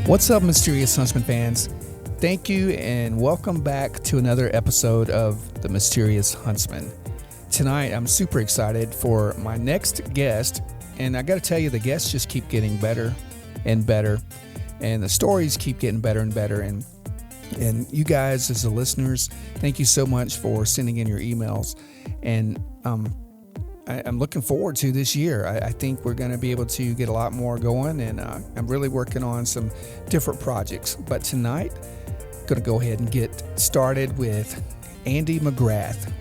What's up, Mysterious Huntsman fans? Thank you and welcome back to another episode of The Mysterious Huntsman. Tonight, I'm super excited for my next guest, and I got to tell you, the guests just keep getting better and better, and the stories keep getting better and better, and you guys as the listeners, thank you so much for sending in your emails, and I'm looking forward to this year. I think we're going to be able to get a lot more going, and I'm really working on some different projects. But tonight, I'm going to go ahead and get started with Andy McGrath.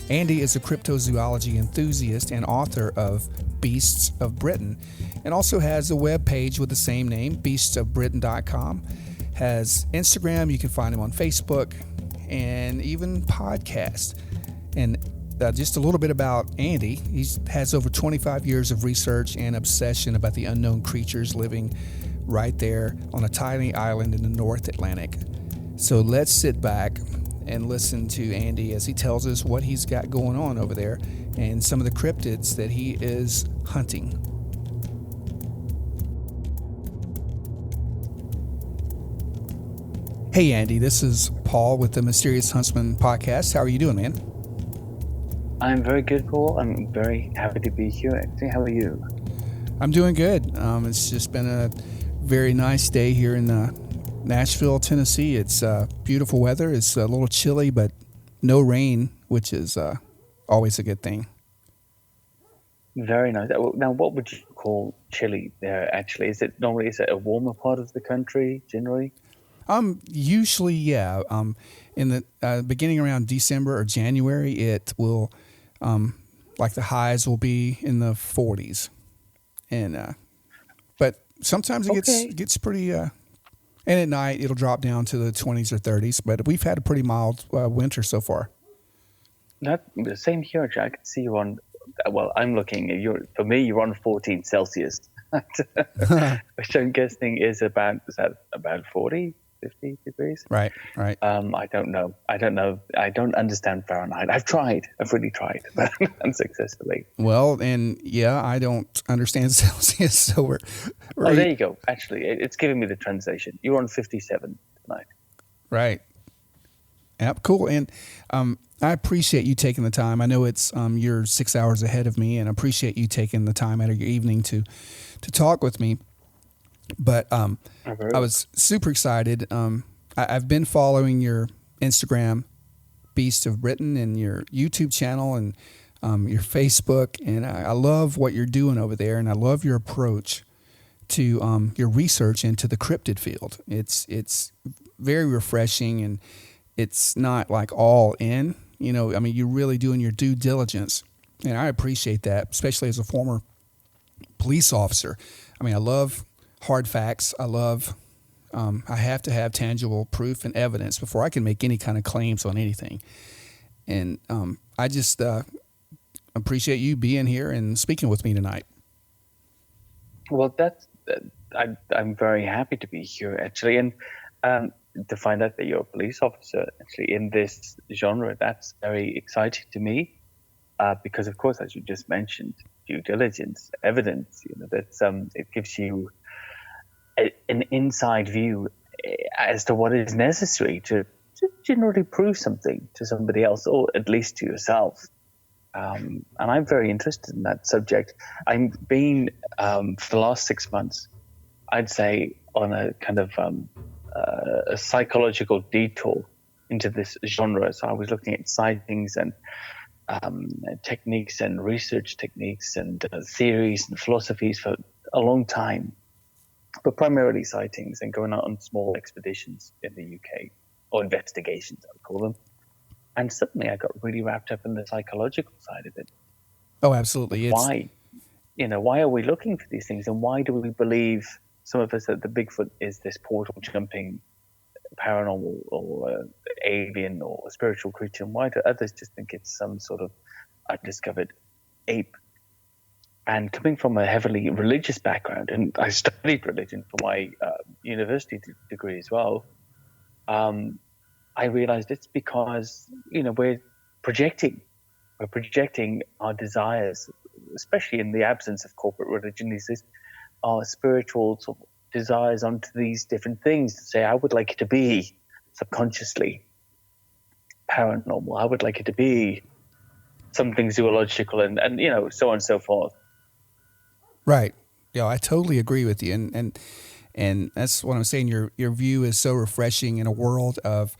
Andy is a cryptozoology enthusiast and author of Beasts of Britain, and also has a web page with the same name, beastsofbritain.com. Has Instagram, you can find him on Facebook, and even podcast. And just a little bit about Andy. He has over 25 years of research and obsession about the unknown creatures living right there on a tiny island in the North Atlantic. So let's sit back and listen to Andy as he tells us what he's got going on over there and some of the cryptids that he is hunting. Hey Andy, this is Paul with the Mysterious Huntsman podcast. How are you doing, man? I'm very good, Paul. I'm very happy to be here. Actually, how are you? I'm doing good. It's just been a very nice day here in Nashville, Tennessee. It's beautiful weather. It's a little chilly, but no rain, which is always a good thing. Very nice. Now, what would you call chilly there, actually? Is it a warmer part of the country, generally? Usually, yeah. In the beginning around December or January, it will, like the highs will be in the 40s, and but sometimes it gets pretty. And at night it'll drop down to the 20s or 30s. But we've had a pretty mild winter so far. Not the same here, Jack. I can see you on. Well, I'm looking. For me, you're on 14 Celsius, which I'm guessing is about 40. 50 degrees. Right. I don't know. I don't understand Fahrenheit. I've really tried, but unsuccessfully. Well, and yeah, I don't understand Celsius, so we're Oh, there you go. Actually, it's giving me the translation. You're on 57 tonight. Right. Yep, cool. And I appreciate you taking the time. I know it's you're 6 hours ahead of me, and I appreciate you taking the time out of your evening to talk with me. But I was super excited. I've been following your Instagram, Beast of Britain, and your YouTube channel and your Facebook, and I love what you're doing over there, and I love your approach to your research into the cryptid field. It's very refreshing, and it's not like all in. You know, I mean, you're really doing your due diligence, and I appreciate that, especially as a former police officer. I mean, I love hard facts. I have to have tangible proof and evidence before I can make any kind of claims on anything. And I just appreciate you being here and speaking with me tonight. Well, I'm very happy to be here, actually, and to find out that you're a police officer, actually, in this genre, that's very exciting to me, because, of course, as you just mentioned, due diligence, evidence, that's it gives you an inside view as to what is necessary to generally prove something to somebody else, or at least to yourself. And I'm very interested in that subject. I've been, for the last 6 months, I'd say, on a kind of a psychological detour into this genre. So I was looking at sightings and techniques and research techniques and theories and philosophies for a long time. But primarily sightings and going out on small expeditions in the UK, or investigations, I would call them. And suddenly I got really wrapped up in the psychological side of it. Oh, absolutely. Why are we looking for these things? And why do we believe, some of us, that the Bigfoot is this portal jumping paranormal or alien or spiritual creature? And why do others just think it's some sort of undiscovered ape? And coming from a heavily religious background, and I studied religion for my university degree as well, I realized it's because, we're projecting our desires, especially in the absence of corporate religion. These are spiritual sort of desires onto these different things to say, I would like it to be subconsciously paranormal. I would like it to be something zoological, and so on and so forth. Right. Yeah, I totally agree with you, and that's what I'm saying. Your view is so refreshing in a world of,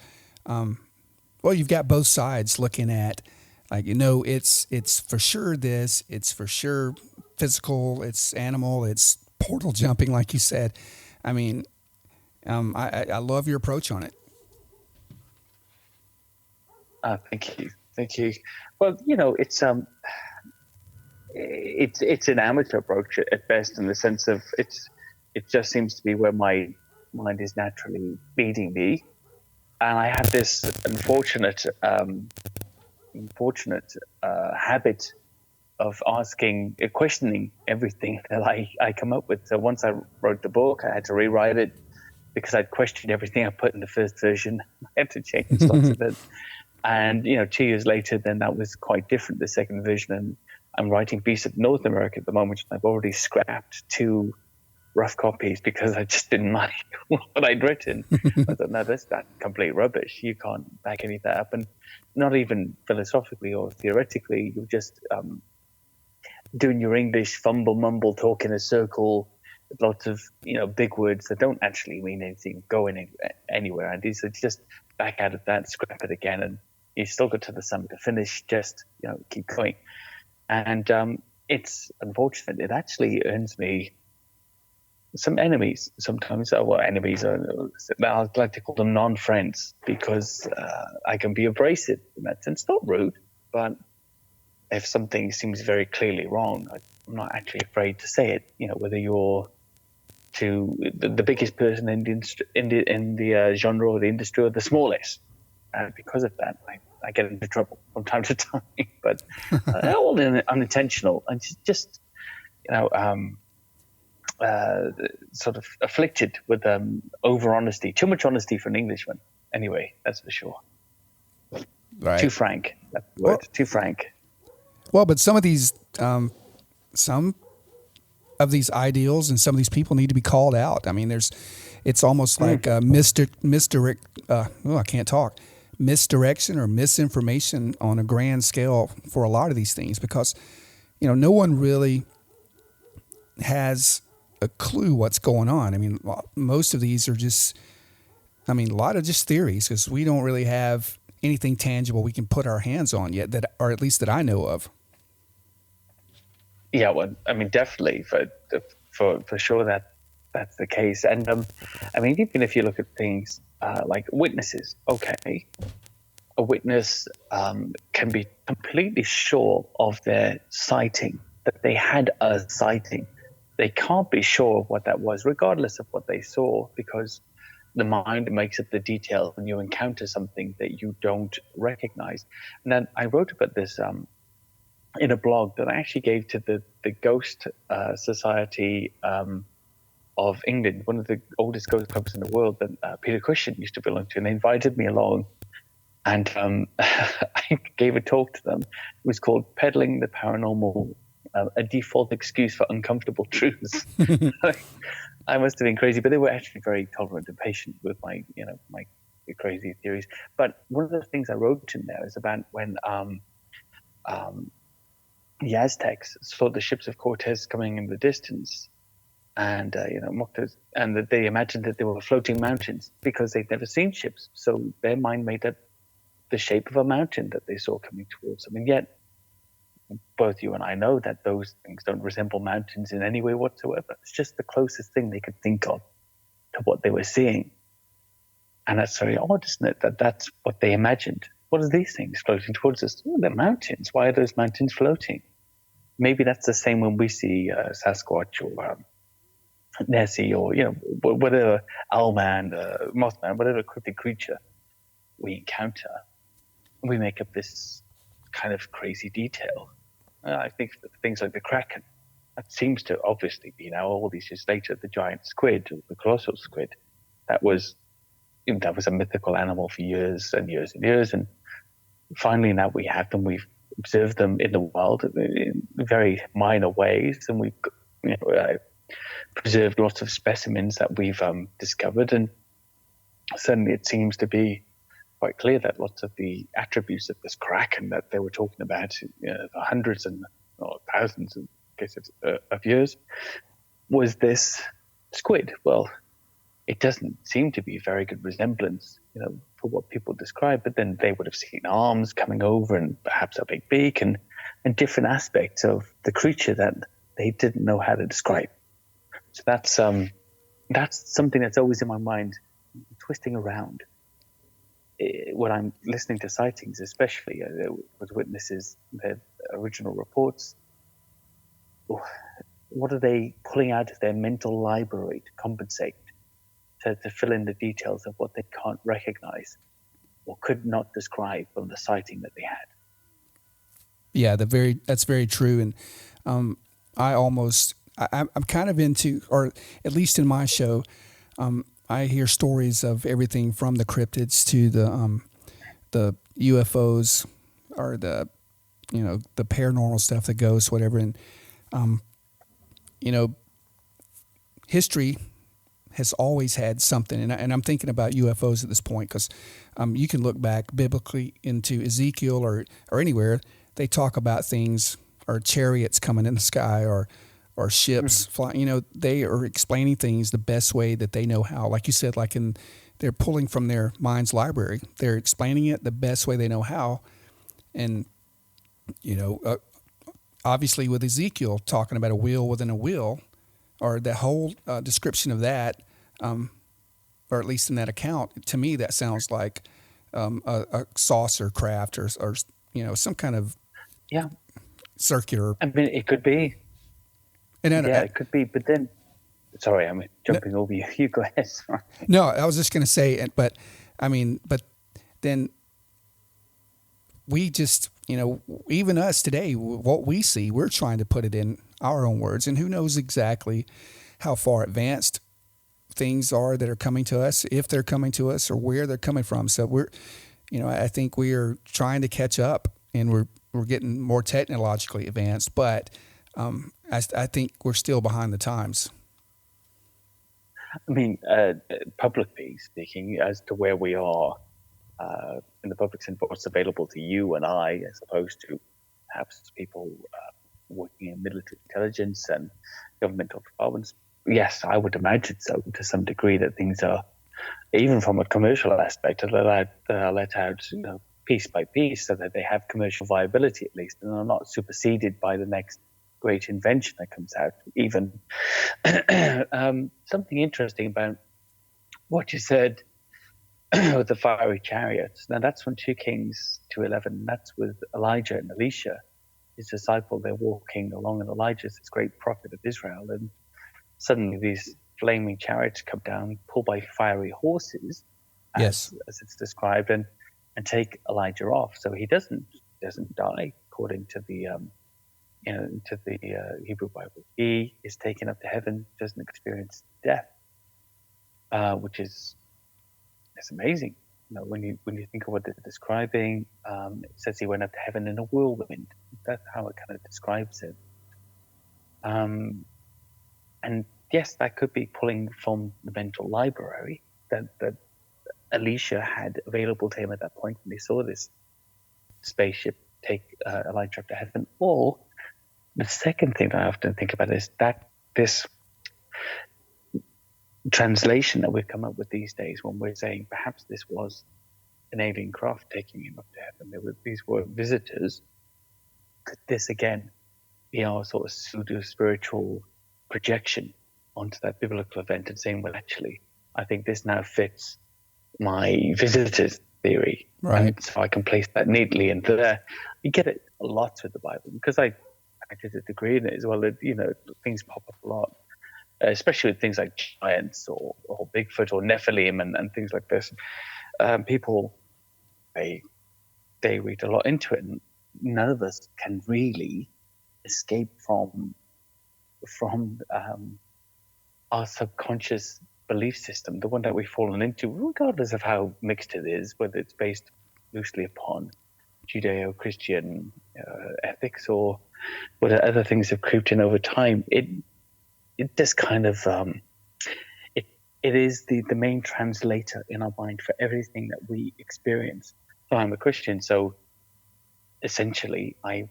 well, you've got both sides looking at, like, it's for sure this, it's for sure physical, it's animal, it's portal jumping, like you said. I mean, I love your approach on it. Thank you. Well, it's an amateur approach at best, in the sense of it just seems to be where my mind is naturally leading me, and I have this unfortunate habit of questioning everything that I come up with. So once I wrote the book, I had to rewrite it because I'd questioned everything I put in the first version. I had to change lots of it. And 2 years later, then that was quite different, the second version. And I'm writing Beasts of North America at the moment. I've already scrapped 2 rough copies because I just didn't like what I'd written. I thought, no, that's complete rubbish. You can't back any of that up. And not even philosophically or theoretically, you're just doing your English fumble mumble talk in a circle with lots of big words that don't actually mean anything, going anywhere. And so just back out of that, scrap it again, and you still got to the summit to finish. Just keep going. And it's unfortunate. It actually earns me some enemies sometimes. Well, enemies I like to call them non-friends, because I can be abrasive in that sense. Not rude, but if something seems very clearly wrong, I'm not actually afraid to say it. Whether you're to the biggest person in the genre or the industry, or the smallest. Because of that, I get into trouble from time to time. But all unintentional, and just sort of afflicted with over honesty, too much honesty for an Englishman. Anyway, that's for sure. Right. Too frank. That's the word. Too frank. Well, but some of these ideals and some of these people need to be called out. I mean, it's almost like misdirection or misinformation on a grand scale for a lot of these things, because no one really has a clue what's going on. I mean, most of these are just, a lot of just theories, because we don't really have anything tangible we can put our hands on yet, or at least that I know of. Yeah, well, definitely for sure that's the case. And even if you look at things like witnesses, okay, a witness can be completely sure of their sighting, that they had a sighting. They can't be sure of what that was, regardless of what they saw, because the mind makes up the detail when you encounter something that you don't recognize. And then I wrote about this in a blog that I actually gave to the Ghost Society of England, one of the oldest ghost clubs in the world that Peter Cushing used to belong to, and they invited me along. And I gave a talk to them. It was called "Peddling the Paranormal: A Default Excuse for Uncomfortable Truths." I must have been crazy, but they were actually very tolerant and patient with my crazy theories. But one of the things I wrote in there is about when the Aztecs saw the ships of Cortez coming in the distance, and Moctezuma, and that they imagined that they were floating mountains because they'd never seen ships. So their mind made up the shape of a mountain that they saw coming towards them. And yet, both you and I know that those things don't resemble mountains in any way whatsoever. It's just the closest thing they could think of to what they were seeing. And that's very odd, isn't it? That's what they imagined. What are these things floating towards us? Oh, they're mountains. Why are those mountains floating? Maybe that's the same when we see Sasquatch or Nessie or whatever, Owlman, Mothman, whatever cryptic creature we encounter. We make up this kind of crazy detail. I think things like the Kraken, that seems to obviously be now, all these years later, the giant squid, or the colossal squid. That was a mythical animal for years and years and years, and finally now we have them. We've observed them in the wild in very minor ways, and we've preserved lots of specimens that we've discovered, and certainly it seems to be quite clear that lots of the attributes of this kraken that they were talking about, for hundreds and or thousands of cases of years, was this squid. Well, it doesn't seem to be a very good resemblance, for what people describe. But then they would have seen arms coming over and perhaps a big beak and different aspects of the creature that they didn't know how to describe. So that's something that's always in my mind, twisting around when I'm listening to sightings, especially with witnesses, their original reports. What are they pulling out of their mental library to compensate, to fill in the details of what they can't recognize or could not describe from the sighting that they had? Yeah, that's very true. And I'm kind of into, or at least in my show, I hear stories of everything from the cryptids to the UFOs, or the paranormal stuff, the ghosts, whatever. And history has always had something, and I'm thinking about UFOs at this point, because you can look back biblically into Ezekiel or anywhere. They talk about things, or chariots coming in the sky, or ships flying. They are explaining things the best way that they know how. Like you said, they're pulling from their mind's library. They're explaining it the best way they know how. And obviously with Ezekiel talking about a wheel within a wheel, or the whole description of that, or at least in that account, to me that sounds like a saucer craft, or some kind of circular. I mean, it could be. It could be. But then, sorry, I'm jumping over you. You go ahead. Sorry. No, I was just going to say, but then we just, even us today, what we see, we're trying to put it in our own words, and who knows exactly how far advanced things are that are coming to us, if they're coming to us, or where they're coming from. So we're, I think we are trying to catch up, and we're getting more technologically advanced, but I think we're still behind the times. I mean, publicly speaking, as to where we are in the public sense, what's available to you and I, as opposed to perhaps people working in military intelligence and governmental departments, yes, I would imagine so, to some degree, that things are, even from a commercial aspect, let out piece by piece, so that they have commercial viability at least, and are not superseded by the next great invention that comes out. Even something interesting about what you said with the fiery chariots. Now that's from 2 Kings 2:11. That's with Elijah and Elisha, his disciple. They're walking along, and Elijah's this great prophet of Israel, and suddenly these flaming chariots come down, pulled by fiery horses, as it's described, and take Elijah off. So he doesn't die, according to the to the Hebrew Bible. He is taken up to heaven, doesn't experience death, which is amazing. When you think of what they're describing, it says he went up to heaven in a whirlwind. That's how it kind of describes it. And yes, that could be pulling from the mental library that Elisha had available to him at that point when he saw this spaceship take Elijah up to heaven. Or the second thing that I often think about is that this translation that we've come up with these days, when we're saying perhaps this was an alien craft taking him up to heaven, these were visitors. Could this again be our sort of pseudo-spiritual projection onto that biblical event, and saying, well, actually, I think this now fits my visitors theory, right? And so I can place that neatly into there. You get it a lot with the Bible, because I did a degree in it as well. Things pop up a lot, especially with things like giants or Bigfoot or Nephilim and things like this. People they read a lot into it, and none of us can really escape from our subconscious belief system, the one that we've fallen into, regardless of how mixed it is, whether it's based loosely upon Judeo-Christian ethics or whether other things have creeped in over time. it just kind of it is the main translator in our mind for everything that we experience. So I'm a Christian, so essentially I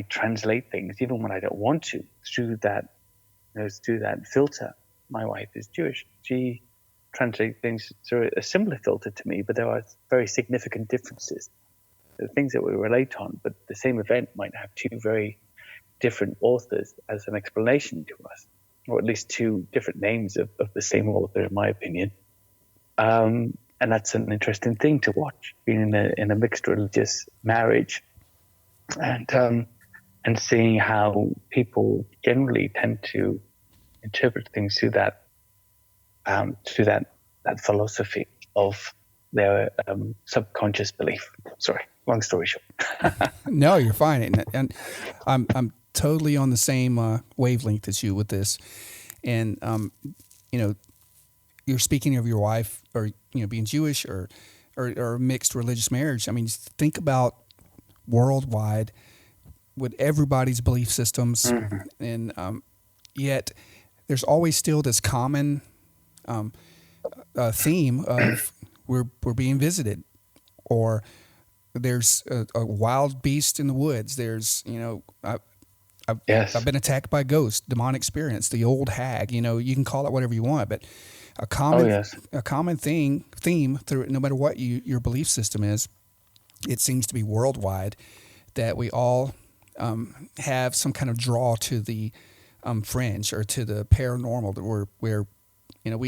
translate things even when I don't want to through that through that filter. My wife is Jewish. She translates things through a similar filter to me, but there are very significant differences. There are things that we relate on, but the same event might have two very different authors as an explanation to us, or at least two different names of the same author, in my opinion. And that's an interesting thing to watch, being in a mixed religious marriage, and seeing how people generally tend to interpret things through that philosophy of their subconscious belief. Sorry, long story short. No, you're fine, and I'm totally on the same wavelength as you with this. And you're speaking of your wife, or being Jewish, or a mixed religious marriage. I mean, just think about worldwide with everybody's belief systems, and yet there's always still this common theme of we're being visited, or there's a wild beast in the woods. There's I've been attacked by ghosts, demonic spirits, the old hag. You can call it whatever you want, but a common theme through, no matter what your belief system is, it seems to be worldwide, that we all have some kind of draw to the fringe or to the paranormal, that we're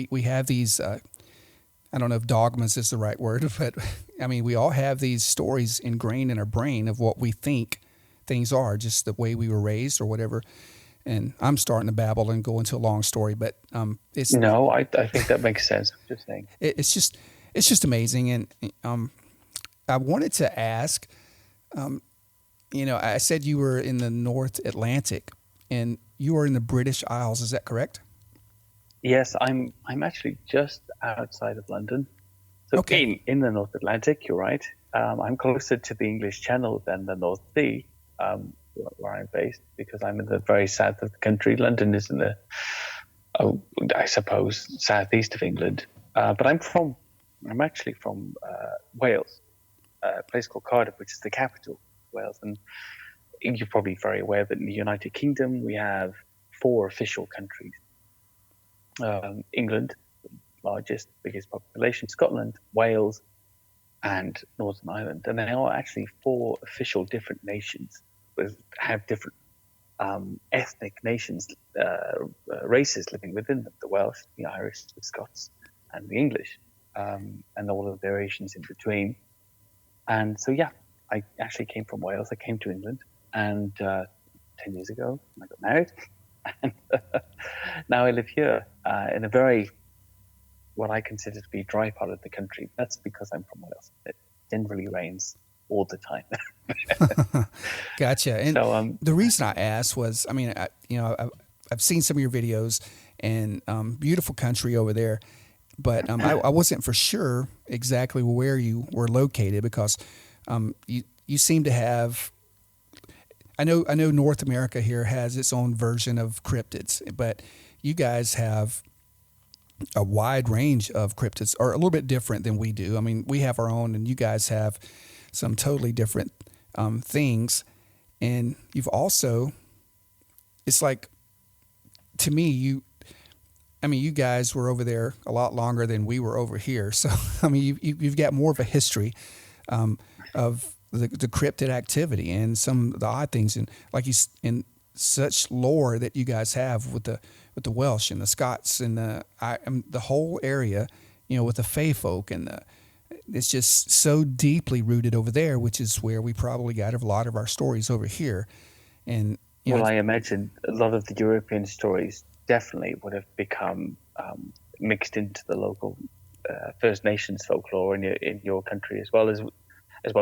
we have these. I don't know if dogmas is the right word, but I mean, we all have these stories ingrained in our brain of what we think things are, just the way we were raised or whatever. And I'm starting to babble and go into a long story, but it's no, I think that makes sense. Just saying, it's just amazing. And I wanted to ask, I said you were in the North Atlantic, and you are in the British Isles. Is that correct? Yes, I'm actually just outside of London. So okay. in the North Atlantic, you're right. I'm closer to the English Channel than the North Sea, where I'm based, because I'm in the very south of the country. London is in the, I suppose, southeast of England. But I'm actually from Wales, a place called Cardiff, which is the capital of Wales. And you're probably very aware that in the United Kingdom, we have 4 official countries. England, largest, biggest population, Scotland, Wales, and Northern Ireland. And there are actually 4 official different nations have different ethnic nations, races living within them: the Welsh, the Irish, the Scots, and the English, and all the variations in between. And so, yeah, I actually came from Wales. I came to England, and 10 years ago, I got married. And now I live here in a very, what I consider to be dry part of the country. That's because I'm from Wales. It generally rains all the time. Gotcha. And so, the reason I asked was, I mean, I've seen some of your videos, and beautiful country over there, but I wasn't for sure exactly where you were located, because you seem to have. I know North America here has its own version of cryptids, but you guys have a wide range of cryptids, or a little bit different than we do. I mean, we have our own, and you guys have some totally different things. And you've also, it's like, to me, you guys were over there a lot longer than we were over here. So, I mean, you've got more of a history of the cryptid activity and some of the odd things, and like in such lore that you guys have with the Welsh and the Scots and the whole area, with the Fey folk, and it's just so deeply rooted over there, which is where we probably got a lot of our stories over here. And I imagine a lot of the European stories definitely would have become mixed into the local First Nations folklore in your country, as well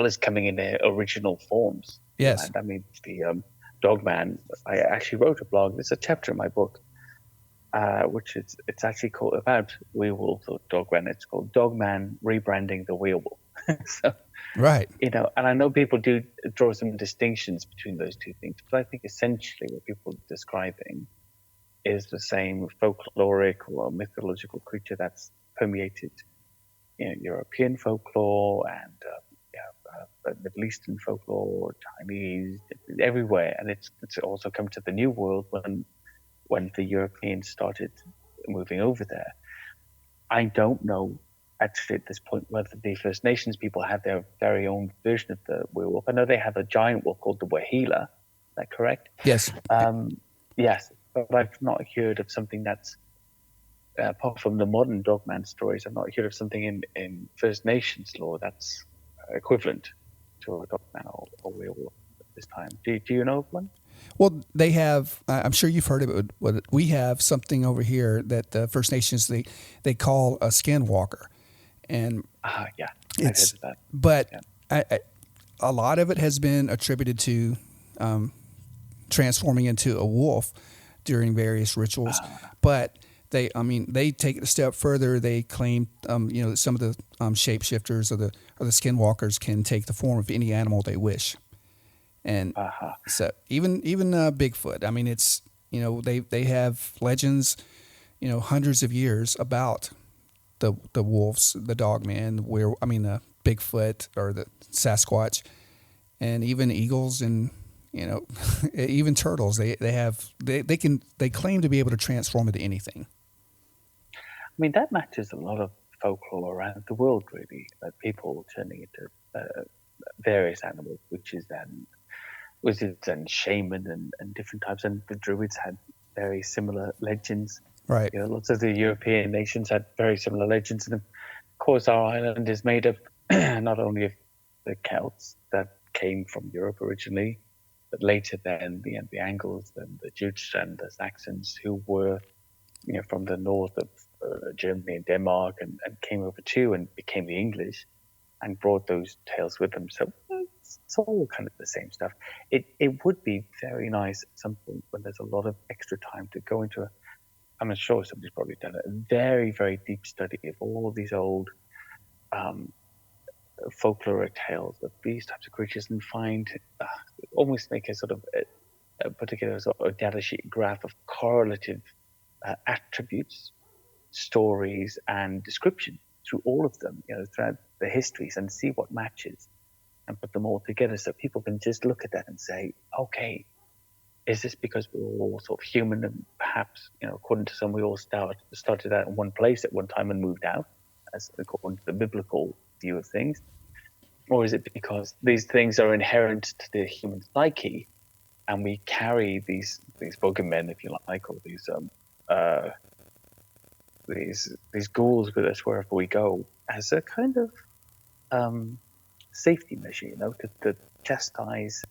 as coming in their original forms. Yes. And I mean, the Dogman, I actually wrote a blog. There's a chapter in my book, which it's actually called about werewolf or Dogman. It's called Dogman Rebranding the Werewolf. So, right. and I know people do draw some distinctions between those two things, but I think essentially what people are describing is the same folkloric or mythological creature that's permeated, European folklore and Middle Eastern folklore, Chinese, everywhere, and it's also come to the New World when the Europeans started moving over there. I don't know actually at this point whether the First Nations people had their very own version of the werewolf. I know they have a giant wolf called the Wahila. Is that correct? Yes. Yes, but I've not heard of something that's apart from the modern Dogman stories. I've not heard of something in First Nations lore that's equivalent to a Dogman or werewolf at this time. Do you know of one? Well, they have. I'm sure you've heard of it. We have something over here that the First Nations they call a Skinwalker, and yeah, it's. I've heard of that. But Yeah. A lot of it has been attributed to transforming into a wolf during various rituals, but they take it a step further. They claim, that some of the shapeshifters or the skinwalkers can take the form of any animal they wish, and so even Bigfoot. I mean, it's they have legends, hundreds of years about the wolves, the dogman, the Bigfoot or the Sasquatch, and even eagles and even turtles. They claim to be able to transform into anything. I mean, that matches a lot of folklore around the world, really. People turning into various animals, wizards and shaman and different types. And the Druids had very similar legends. Right. Lots of the European nations had very similar legends. And of course, our island is made up not only of the Celts that came from Europe originally, but later then the Angles and the Jutes and the Saxons who were from the north of Germany and Denmark and came over too and became the English and brought those tales with them. So it's all kind of the same stuff. It would be very nice at some point when there's a lot of extra time to go into I'm sure somebody's probably done a very, very deep study of all these old folkloric tales of these types of creatures and almost make a sort of a particular sort of data sheet graph of correlative attributes, stories, and description through all of them, throughout the histories, and see what matches and put them all together so people can just look at that and say, okay, is this because we're all sort of human and perhaps, according to some, we all started out in one place at one time and moved out, as according to the biblical view of things? Or is it because these things are inherent to the human psyche and we carry these boogeymen, if you like, or these ghouls with us wherever we go as a kind of safety measure, to chastise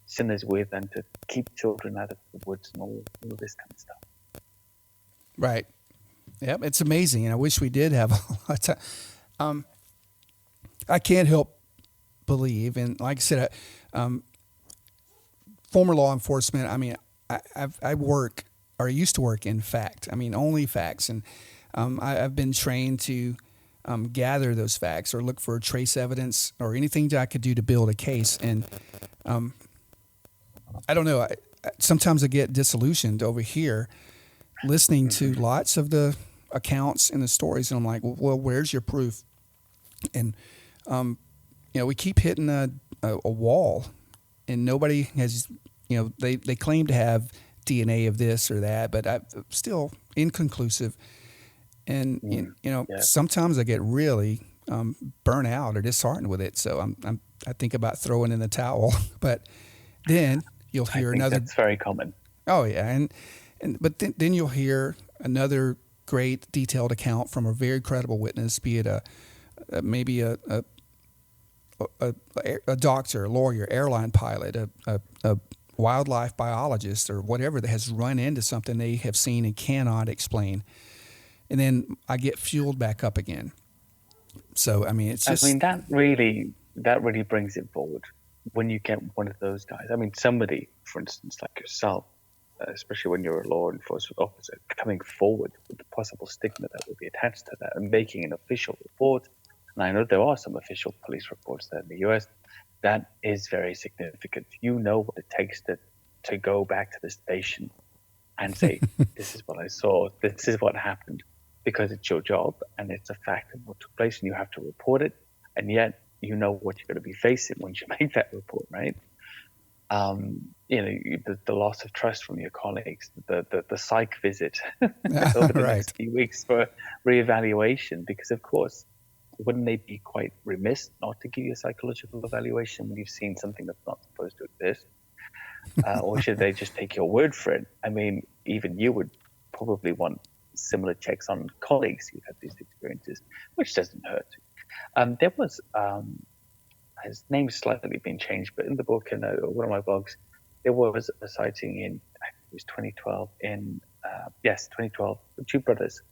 sinners with and to keep children out of the woods and all this kind of stuff. Right. Yep. It's amazing. And I wish we did have a lot of time. I can't help believe, and like I said, former law enforcement, I mean, I work, or I used to work in fact. I mean, only facts. And I've been trained to gather those facts or look for trace evidence or anything that I could do to build a case. And I don't know. Sometimes I get disillusioned over here listening to lots of the accounts and the stories, and I'm like, well, where's your proof? And we keep hitting a wall, and nobody has. They claim to have DNA of this or that, but I'm still inconclusive. And sometimes I get really burnt out or disheartened with it. So I think about throwing in the towel, but then you'll hear another. That's very common. Oh yeah, but then you'll hear another great detailed account from a very credible witness, be it maybe a doctor, a lawyer, airline pilot, a wildlife biologist, or whatever that has run into something they have seen and cannot explain. And then I get fueled back up again. So, I mean, it's just... I mean, that really brings it forward when you get one of those guys. I mean, somebody, for instance, like yourself, especially when you're a law enforcement officer, coming forward with the possible stigma that will be attached to that and making an official report. And I know there are some official police reports there in the US. That is very significant. You know what it takes to go back to the station and say, this is what I saw, this is what happened, because it's your job and it's a fact of what took place and you have to report it. And yet you know what you're going to be facing once you make that report, right? The loss of trust from your colleagues, the psych visit over the next few weeks for reevaluation, because of course, wouldn't they be quite remiss not to give you a psychological evaluation when you've seen something that's not supposed to exist? Or should they just take your word for it? I mean, even you would probably want similar checks on colleagues who've had these experiences, which doesn't hurt. There was, his name's slightly been changed, but in the book, in one of my blogs, there was a sighting in, I think it was 2012, 2012, two brothers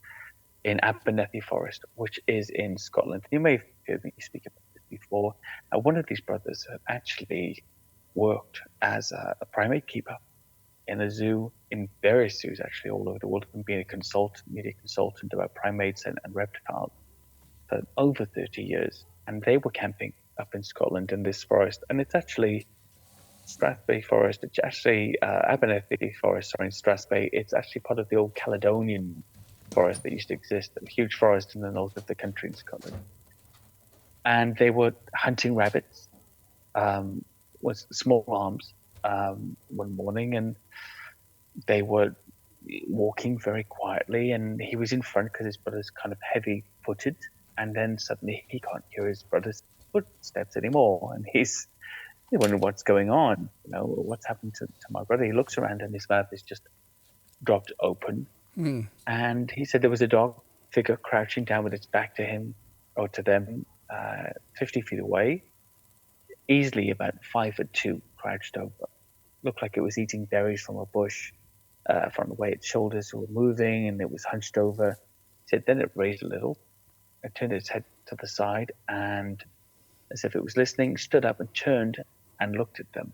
in Abernethy Forest, which is in Scotland. You may have heard me speak about this before. One of these brothers had actually worked as a primate keeper in a zoo, in various zoos actually all over the world, and being a media consultant about primates and reptiles for over 30 years. And they were camping up in Scotland in this forest, and it's actually Strathspey Forest. It's actually Abernethy Forest, sorry, in Strathspey. It's actually part of the old Caledonian forest that used to exist, a huge forest in the north of the country in Scotland. And they were hunting rabbits with small arms one morning, and they were walking very quietly, and he was in front because his brother's kind of heavy-footed, and then suddenly he can't hear his brother's footsteps anymore, and he's wondering what's going on, what's happened to my brother. He looks around and his mouth is just dropped open. And he said there was a dog figure crouching down with its back to him or to them, 50 feet away, easily about 5'2", crouched over. Looked like it was eating berries from a bush, from the way its shoulders were moving, and it was hunched over. He said then it raised a little, it turned its head to the side, and as if it was listening, stood up and turned and looked at them.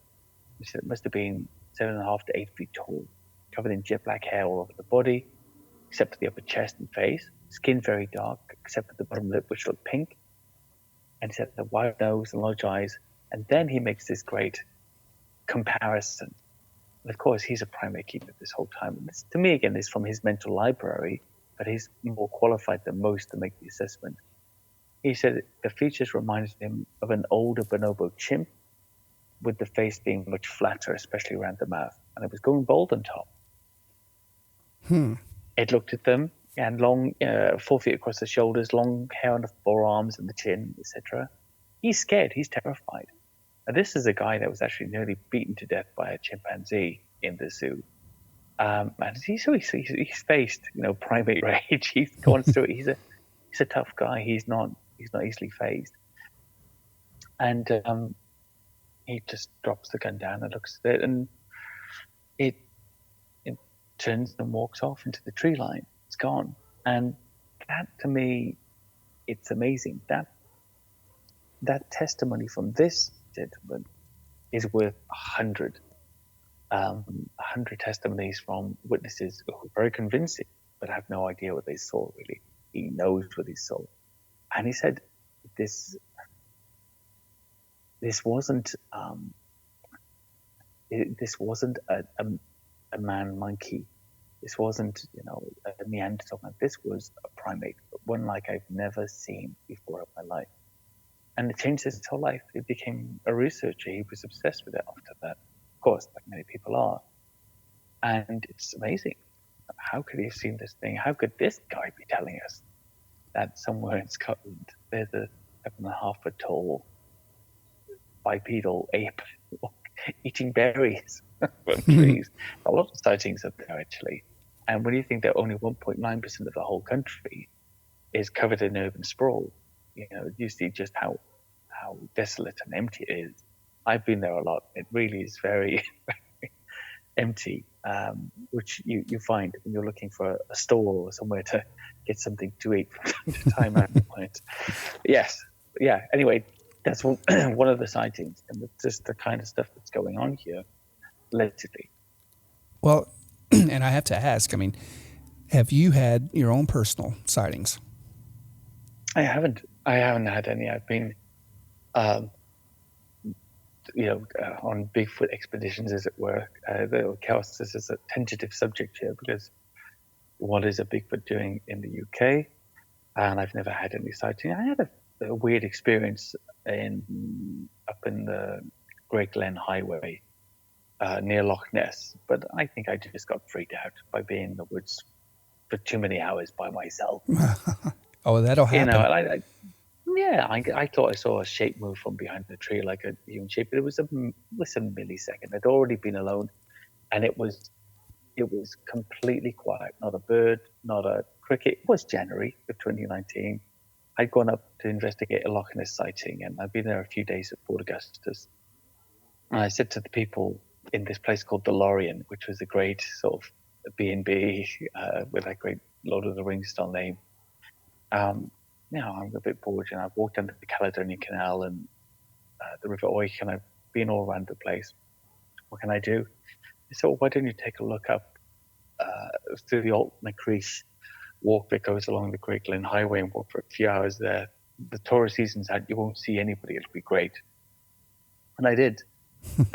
He said it must have been 7.5 to 8 feet tall, covered in jet black hair all over the body, except for the upper chest and face, skin very dark, except for the bottom lip, which looked pink, and he said the wide nose and large eyes. And then he makes this great comparison. And of course, he's a primate keeper this whole time. And this, to me, again, is from his mental library, but he's more qualified than most to make the assessment. He said the features reminded him of an older bonobo chimp, with the face being much flatter, especially around the mouth, and it was going bald on top. It looked at them, and long, 4 feet across the shoulders, long hair on the forearms and the chin, etc. He's scared. He's terrified. And this is a guy that was actually nearly beaten to death by a chimpanzee in the zoo. And he's faced, primate rage. He's gone through it. He's a tough guy. He's not easily fazed. And he just drops the gun down and looks at it, and it turns and walks off into the tree line. It's gone. And that, to me, it's amazing. That testimony from this gentleman is worth 100 testimonies from witnesses who are very convincing, but have no idea what they saw, really. He knows what he saw. And he said this wasn't a man monkey. This wasn't, a Neanderthal man. This was a primate, but one like I've never seen before in my life. And it changed his whole life. He became a researcher. He was obsessed with it after that, of course, like many people are. And it's amazing. How could he have seen this thing? How could this guy be telling us that somewhere in Scotland there's a 7.5 foot tall bipedal ape eating berries from trees? A lot of sightings up there, actually. And when you think that only 1.9% of the whole country is covered in urban sprawl, you see just how desolate and empty it is. I've been there a lot. It really is very, very empty, which you find when you're looking for a store or somewhere to get something to eat from time to time at the point. Yes. Yeah. Anyway, that's one of the sightings, and it's just the kind of stuff that's going on here, allegedly. Well, and I have to ask, have you had your own personal sightings? I haven't had any. I've been on Bigfoot expeditions, as it were. The cast this as a tentative subject here because what is a Bigfoot doing in the UK? And I've never had any sighting. I had a weird experience up in the Great Glen Highway near Loch Ness, but I think I just got freaked out by being in the woods for too many hours by myself. Oh, that'll happen. I thought I saw a shape move from behind the tree, like a human shape, but it was a millisecond. I'd already been alone, and it was completely quiet. Not a bird, not a cricket. It was January of 2019. I'd gone up to investigate a Loch Ness sighting, and I'd been there a few days at Fort Augustus. And I said to the people in this place called the Lorien, which was a great sort of B&B with that great Lord of the Rings style name. I'm a bit bored, and I've walked under the Caledonian Canal and the River Oich, and I've been all around the place. What can I do? So why don't you take a look up through the old McGrath walk that goes along the Great Glen Highway and walk for a few hours there. The tourist season's out, you won't see anybody. It'll be great. And I did.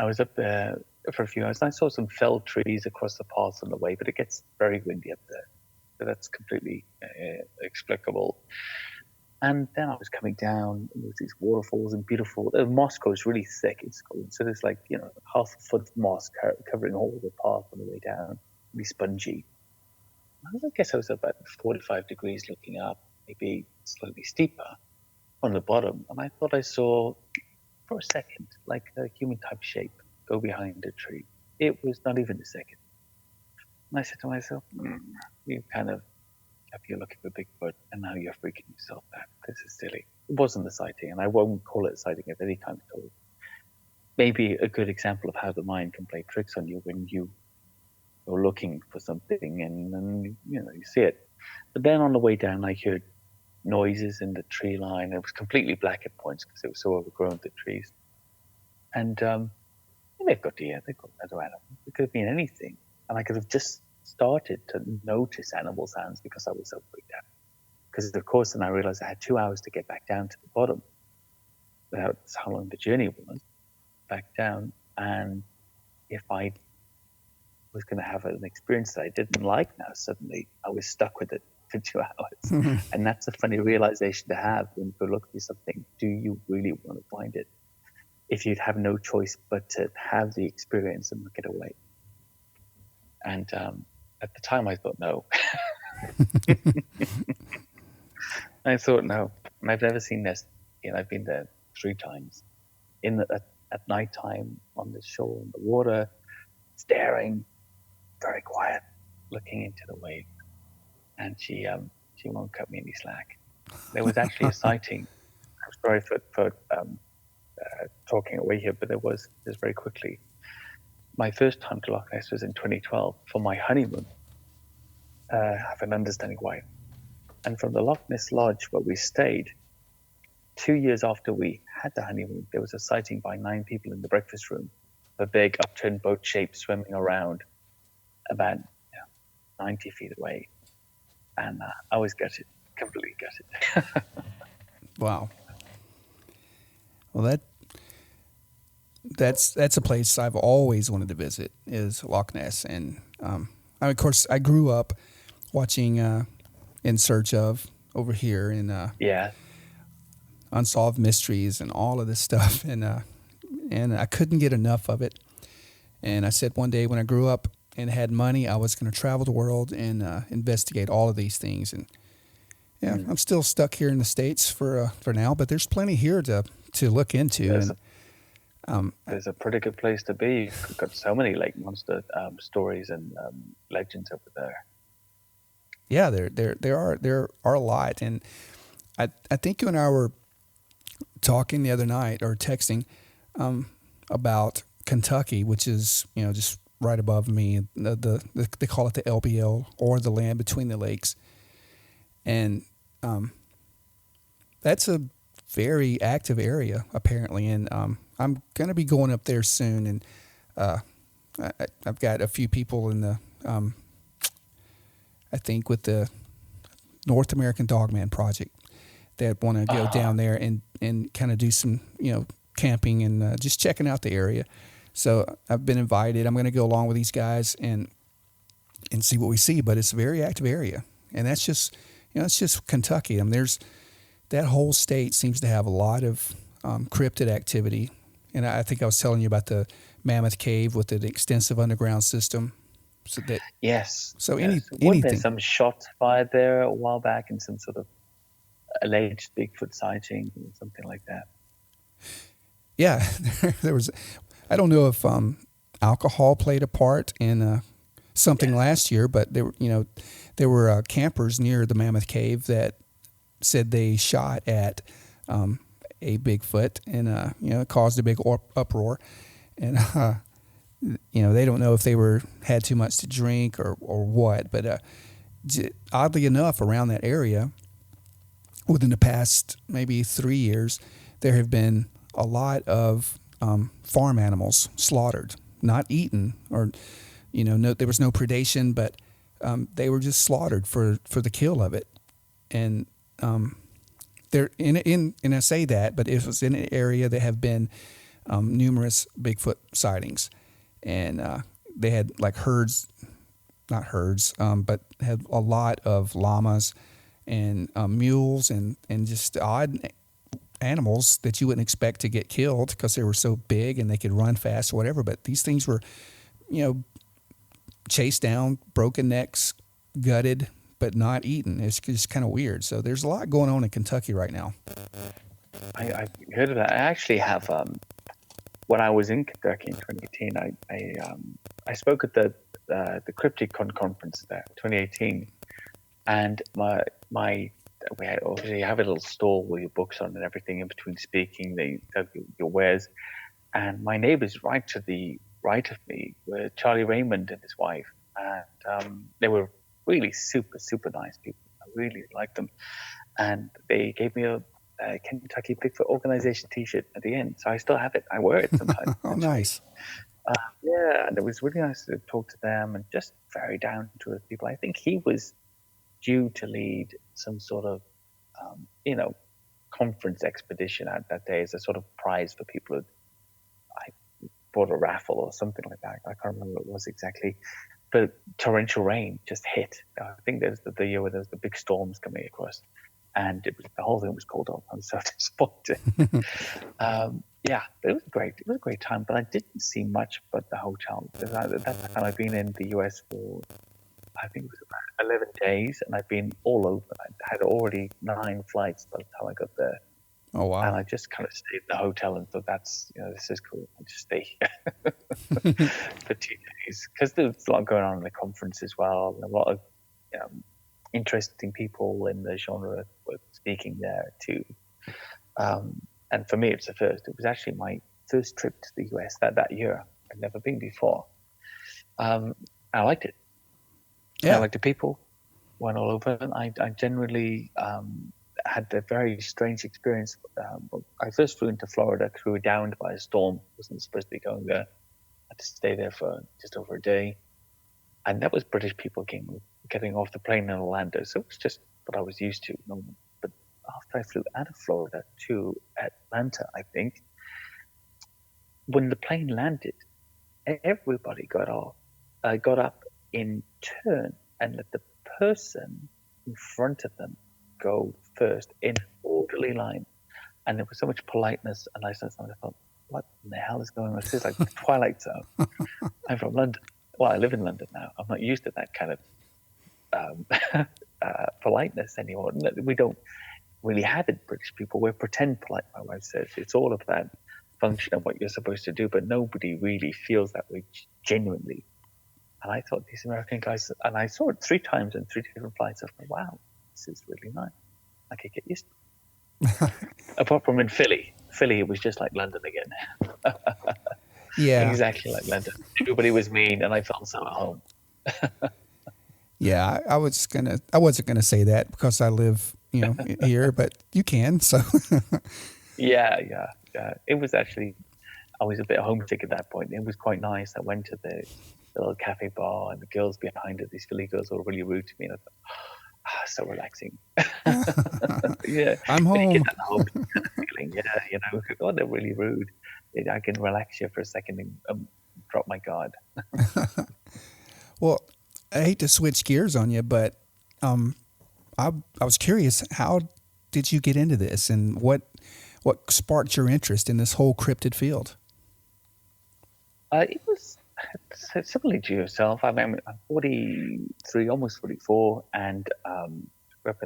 I was up there for a few hours, and I saw some felled trees across the path on the way, but it gets very windy up there. So that's completely explicable. And then I was coming down, and there was these waterfalls and beautiful. Moss grows really thick in Scotland, so there's half a foot of moss covering all the path on the way down, really spongy. I guess I was about 45 degrees looking up, maybe slightly steeper on the bottom, and I thought I saw, for a second, like a human-type shape go behind a tree. It was not even a second. And I said to myself, you kind of, if you're looking for Bigfoot, and now you're freaking yourself out. This is silly. It wasn't a sighting, and I won't call it a sighting of any kind at all. Maybe a good example of how the mind can play tricks on you when you're looking for something and you see it. But then on the way down, I heard noises in the tree line. It was completely black at points because it was so overgrown, the trees. And they've got deer, they've got other animals. It could have been anything. And I could have just started to notice animal sounds because I was so freaked out. Because of course, then I realized I had 2 hours to get back down to the bottom. That's how long the journey was back down. And if I was going to have an experience that I didn't like now, suddenly I was stuck with it for 2 hours. And that's a funny realization to have when you go look for something. Do you really want to find it? If you'd have no choice but to have the experience and look it away. And at the time I thought no. I thought no. And I've never seen this. I've been there 3 times. At night time on the shore in the water, staring, very quiet, looking into the wave. And she won't cut me any slack. There was actually a sighting. I'm sorry for talking away here, but there was just very quickly. My first time to Loch Ness was in 2012 for my honeymoon. I have an understanding why. And from the Loch Ness Lodge where we stayed, 2 years after we had the honeymoon, there was a sighting by 9 people in the breakfast room, a big upturned boat shape swimming around about 90 feet away. And I was gutted, completely gutted. Wow. Well, that's a place I've always wanted to visit, is Loch Ness. And of course, I grew up watching In Search Of over here in Unsolved Mysteries and all of this stuff, and I couldn't get enough of it. And I said one day when I grew up and had money, I was going to travel the world and investigate all of these things. And I'm still stuck here in the States for now, but there's plenty here to look into. There's a pretty good place to be. You've got so many lake monster stories and legends over there. Yeah, there are a lot, and I think you and I were talking the other night or texting about Kentucky, which is just right above me. They call it the LBL, or the land between the lakes, and that's a very active area apparently. And I'm gonna be going up there soon, and I've got a few people in the I think with the North American Dogman Project that want to go down there and kind of do some, camping and just checking out the area. So I've been invited. I'm going to go along with these guys and see what we see. But it's a very active area, and that's just it's just Kentucky. I mean, there's that whole state seems to have a lot of cryptid activity. And I think I was telling you about the Mammoth Cave with an extensive underground system. So that Yes. So Wasn't anything. there some shots fired there a while back in some sort of alleged Bigfoot sighting or something like that? Yeah, there was. I don't know if alcohol played a part in something last year, but there were campers near the Mammoth Cave that said they shot at a Bigfoot, and it caused a big uproar. And they don't know if they had too much to drink or what. But oddly enough, around that area, within the past maybe 3 years, there have been a lot of farm animals slaughtered, not eaten, or there was no predation, but they were just slaughtered for the kill of it. And they're and I say that, but it was in an area that have been numerous Bigfoot sightings, and they had like not herds, but had a lot of llamas and mules and just odd animals that you wouldn't expect to get killed because they were so big and they could run fast or whatever. But these things were, chased down, broken necks, gutted, but not eaten. It's just kind of weird. So there's a lot going on in Kentucky right now. I heard of that. I actually have. When I was in Kentucky in 2018, I spoke at the Crypticon conference there, 2018, and we obviously have a little stall with your books on and everything in between speaking. They have your wares, and my neighbors right to the right of me were Charlie Raymond and his wife, and they were really super, super nice people. I really liked them, and they gave me a Kentucky Bigfoot Organization T-shirt at the end, so I still have it. I wear it sometimes. Oh, nice. Yeah, and it was really nice to talk to them and just very down to earth people. I think he was due to lead some sort of, conference expedition out that day as a sort of prize for people who I bought a raffle or something like that. I can't remember what it was exactly. But torrential rain just hit. I think there's the year where there was the big storms coming across, and the whole thing was called off. I was so disappointed. Yeah, it was great. It was a great time, but I didn't see much but the hotel. At that time, I'd been in the US for, I think it was about 11 days, and I'd been all over. I had already 9 flights by the time I got there. Oh, wow. And I just kind of stayed in the hotel and thought, this is cool. I'll just stay here for 2 days. Because there's a lot going on in the conference as well, and a lot of interesting people in the genre were speaking there too. And for me, it's the first. It was actually my first trip to the US that year. I'd never been before. I liked it. Yeah. I liked the people. Went all over. And I generally had a very strange experience. I first flew into Florida. We were downed by a storm. Wasn't supposed to be going there. I had to stay there for just over a day. And that was British people getting off the plane in Orlando. So it was just what I was used to. But after I flew out of Florida to Atlanta, I think, when the plane landed, everybody got up in turn and let the person in front of them go first in orderly line. And there was so much politeness. And I thought, what in the hell is going on? This is like the Twilight Zone. I'm from London. Well, I live in London now. I'm not used to that kind of politeness anymore. We don't really have it, British people. We're pretend polite, my wife says. It's all of that function of what you're supposed to do, but nobody really feels that way genuinely. And I thought these American guys, and I saw it 3 times in 3 different flights. I thought, wow, this is really nice. I could get used to it. Apart from in Philly. Philly, it was just like London again. Yeah. Exactly like London. Everybody was mean, and I felt so at home. Yeah, I wasn't gonna say that because I live, here, but you can. So. Yeah. It was actually, I was a bit homesick at that point. It was quite nice. I went to the little cafe bar, and the girls behind it, these Philly girls, were really rude to me. And I thought, so relaxing. Yeah, I'm home. You get that home something. Yeah, oh, they're really rude. I can relax here for a second and drop my guard. Well, I hate to switch gears on you, but I was curious, how did you get into this, and what sparked your interest in this whole cryptid field? It was similarly to yourself. I mean, I'm 43, almost 44, and grew up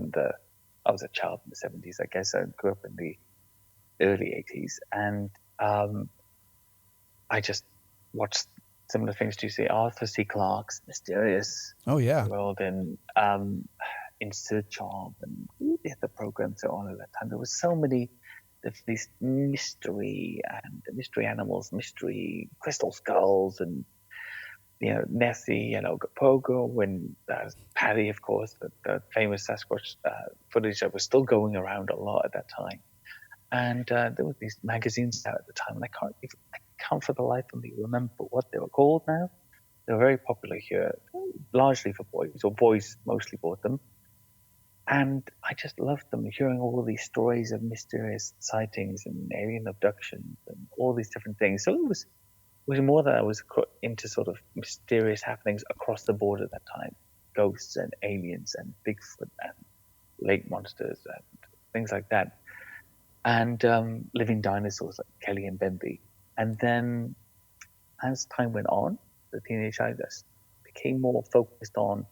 I was a child in the 70s, I guess. I grew up in the early 80s, and I just watched similar things to see Arthur C. Clarke's Mysterious Oh yeah. World and In Search of, and the other programs that were on at that time. There were so many of these mystery animals, mystery crystal skulls, and Nessie and Ogopogo, and Paddy, of course, the famous Sasquatch footage that was still going around a lot at that time. And there were these magazines out at the time, and I can't for the life of me remember what they were called now. They were very popular here, largely for boys, or boys mostly bought them. And I just loved them, hearing all of these stories of mysterious sightings and alien abductions and all these different things. So it was more that I was into sort of mysterious happenings across the board at that time. Ghosts and aliens and Bigfoot and lake monsters and things like that. And living dinosaurs like Kelly and Benby. And then as time went on, the teenage I just became more focused on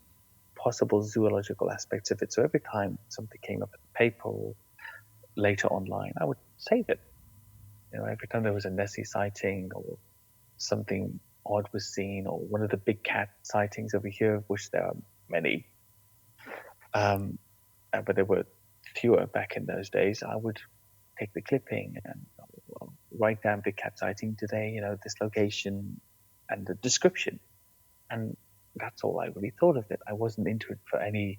possible zoological aspects of it. So every time something came up in the paper or later online, I would save it. Every time there was a Nessie sighting or something odd was seen, or one of the big cat sightings over here, of which there are many, but there were fewer back in those days, I would take the clipping and write down big cat sighting today, this location and the description. And that's all I really thought of it. I wasn't into it for any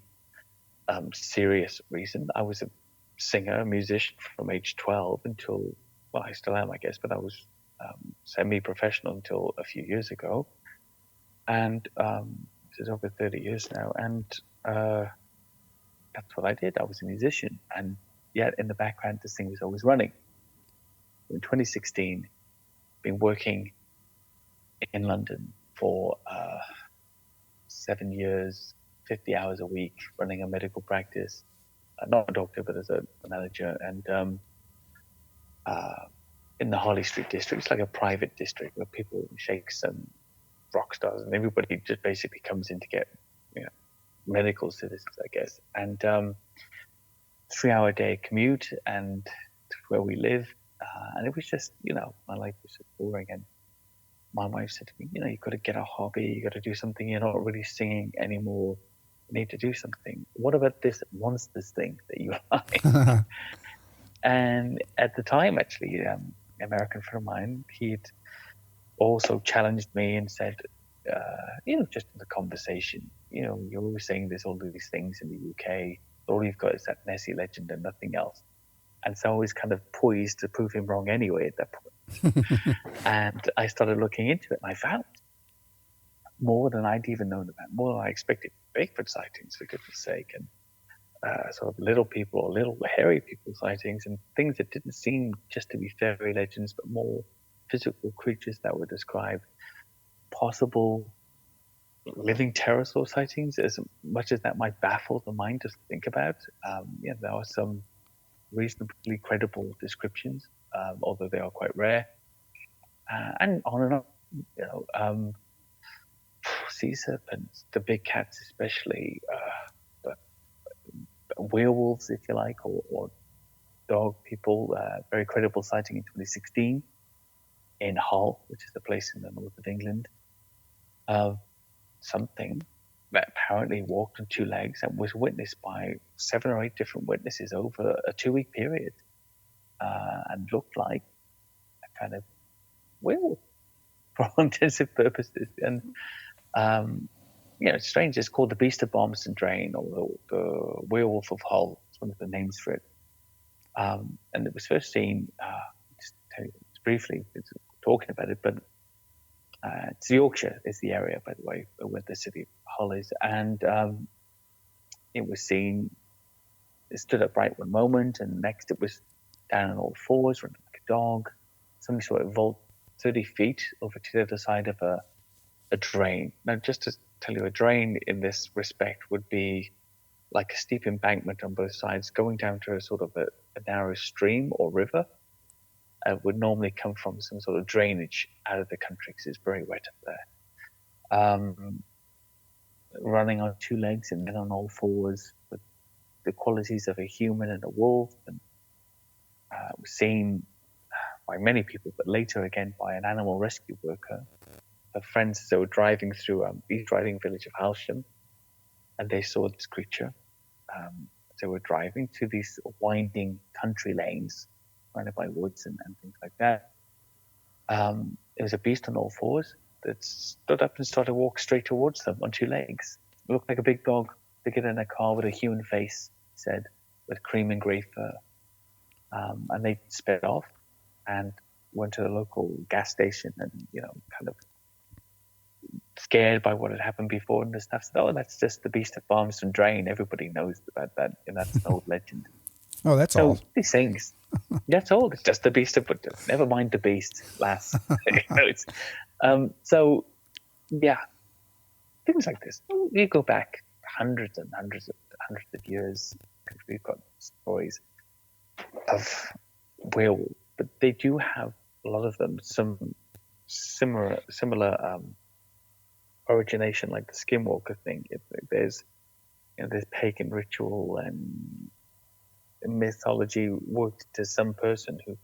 serious reason. I was a singer, a musician from age 12 until, well, I still am, I guess, but I was semi-professional until a few years ago. And this is over 30 years now. And that's what I did. I was a musician. And yet in the background, this thing was always running. In 2016, been working in London for 7 years, 50 hours a week, running a medical practice. Not a doctor, but as a manager. And in the Harley Street district, it's like a private district where people, sheikhs and rock stars, and everybody just basically comes in to get medical services, I guess. And 3-hour day commute, and to where we live. And it was just, my life was just boring. And my wife said to me, you've got to get a hobby. You got to do something. You're not really singing anymore. You need to do something. What about this monsters thing that you like? And at the time, actually, an American friend of mine, he'd also challenged me and said, just in the conversation, you're always saying there's all these things in the UK. All you've got is that Nessie legend and nothing else. And so I was kind of poised to prove him wrong anyway at that point. And I started looking into it, and I found more than I'd even known about, more than I expected. Bigfoot sightings, for goodness sake, and sort of little people or little hairy people sightings, and things that didn't seem just to be fairy legends, but more physical creatures that were described. Possible living pterosaur sightings, as much as that might baffle the mind to think about. There are some reasonably credible descriptions, although they are quite rare. And on and on, sea serpents, the big cats especially, but werewolves, if you like, or dog people. Very credible sighting in 2016 in Hull, which is a place in the north of England, of something that apparently walked on 2 legs and was witnessed by 7 or 8 different witnesses over a 2-week period, and looked like a kind of werewolf for all intensive purposes. And it's strange. It's called the Beast of Barmerston Drain, or the Werewolf of Hull. It's one of the names for it. And it was first seen, just tell you briefly, talking about it, but it's Yorkshire is the area, by the way, where the city of Hull is. And it was seen, it stood upright one moment, and next it was down on all fours, running like a dog. Somebody saw it vault 30 feet over to the other side of a drain. Now, just to tell you, a drain in this respect would be like a steep embankment on both sides, going down to a sort of a narrow stream or river. Would normally come from some sort of drainage out of the country because it's very wet up there. Running on two legs and then on all fours, with the qualities of a human and a wolf, and was seen by many people, but later again by an animal rescue worker. Her friends, as they were driving through the East Riding village of Halsham, and they saw this creature. They were driving through these winding country lanes, surrounded by woods and things like that. It was a beast on all fours that stood up and started to walk straight towards them on two legs. It looked like a big dog, bigger than a car, with a human face, he said, with cream and grey fur. And they sped off and went to the local gas station and, kind of scared by what had happened before and the stuff. Said, that's just the beast of Barmston Drain. Everybody knows about that, and that's an old legend. Oh, that's all. These things, that's all. It's just the beast of, but never mind the beast, lass. So, yeah, things like this. You go back hundreds of years. We've got stories of werewolves, but they do have, a lot of them, some similar origination, like the Skinwalker thing. There's pagan ritual and mythology worked to some person who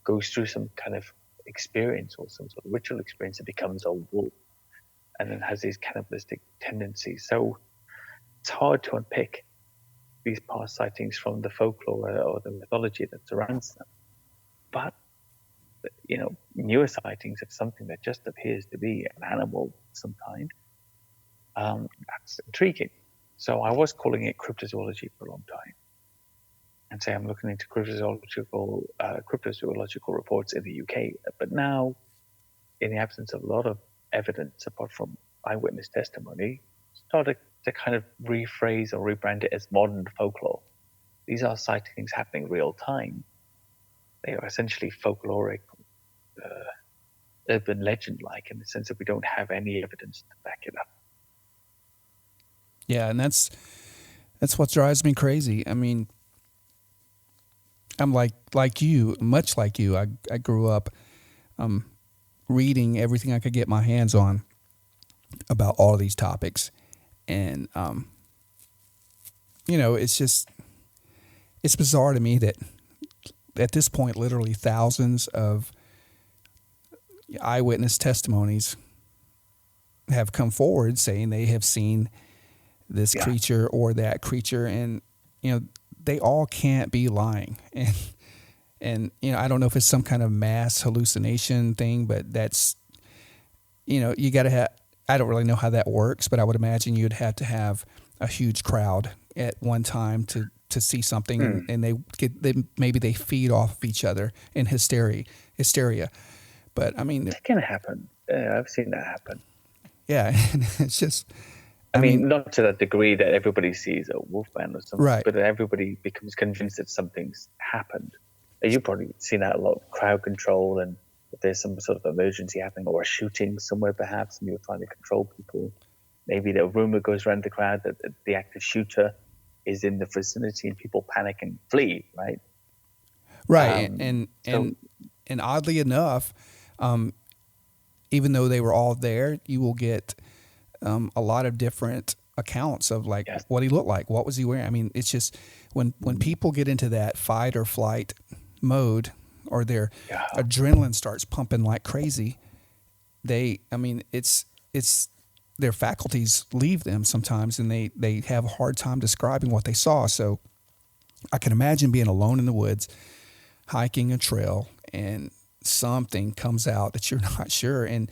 goes through some kind of experience or some sort of ritual experience and becomes a wolf, and then has these cannibalistic tendencies. So it's hard to unpick these past sightings from the folklore or the mythology that surrounds them. But newer sightings of something that just appears to be an animal of some kind, that's intriguing. So I was calling it cryptozoology for a long time, and say I'm looking into cryptozoological reports in the UK. But now, in the absence of a lot of evidence apart from eyewitness testimony, started to kind of rephrase or rebrand it as modern folklore. These are sightings happening real time. They are essentially folkloric, urban legend-like, in the sense that we don't have any evidence to back it up. Yeah, and that's what drives me crazy. I mean, I'm like you, much like you. I grew up reading everything I could get my hands on about all of these topics, and it's bizarre to me that at this point, literally thousands of eyewitness testimonies have come forward saying they have seen this creature or that creature, and they all can't be lying. And I don't know if it's some kind of mass hallucination thing, but that's you got to have. I don't really know how that works, but I would imagine you'd have to have a huge crowd at one time to see something, and they feed off of each other in hysteria. But I mean, it can happen. I've seen that happen. Yeah, and it's just. I mean, not to that degree that everybody sees a wolfman or something, right, but everybody becomes convinced that something's happened. You've probably seen that a lot, crowd control, and if there's some sort of emergency happening or a shooting somewhere perhaps, and you're trying to control people, maybe the rumor goes around the crowd that the active shooter is in the vicinity and people panic and flee, right? Right, and oddly enough, even though they were all there, you will get a lot of different accounts of what he looked like, what was he wearing. I mean, it's just when people get into that fight or flight mode, or their adrenaline starts pumping like crazy, it's their faculties leave them sometimes, and they have a hard time describing what they saw. So I can imagine being alone in the woods, hiking a trail, and something comes out that you're not sure, and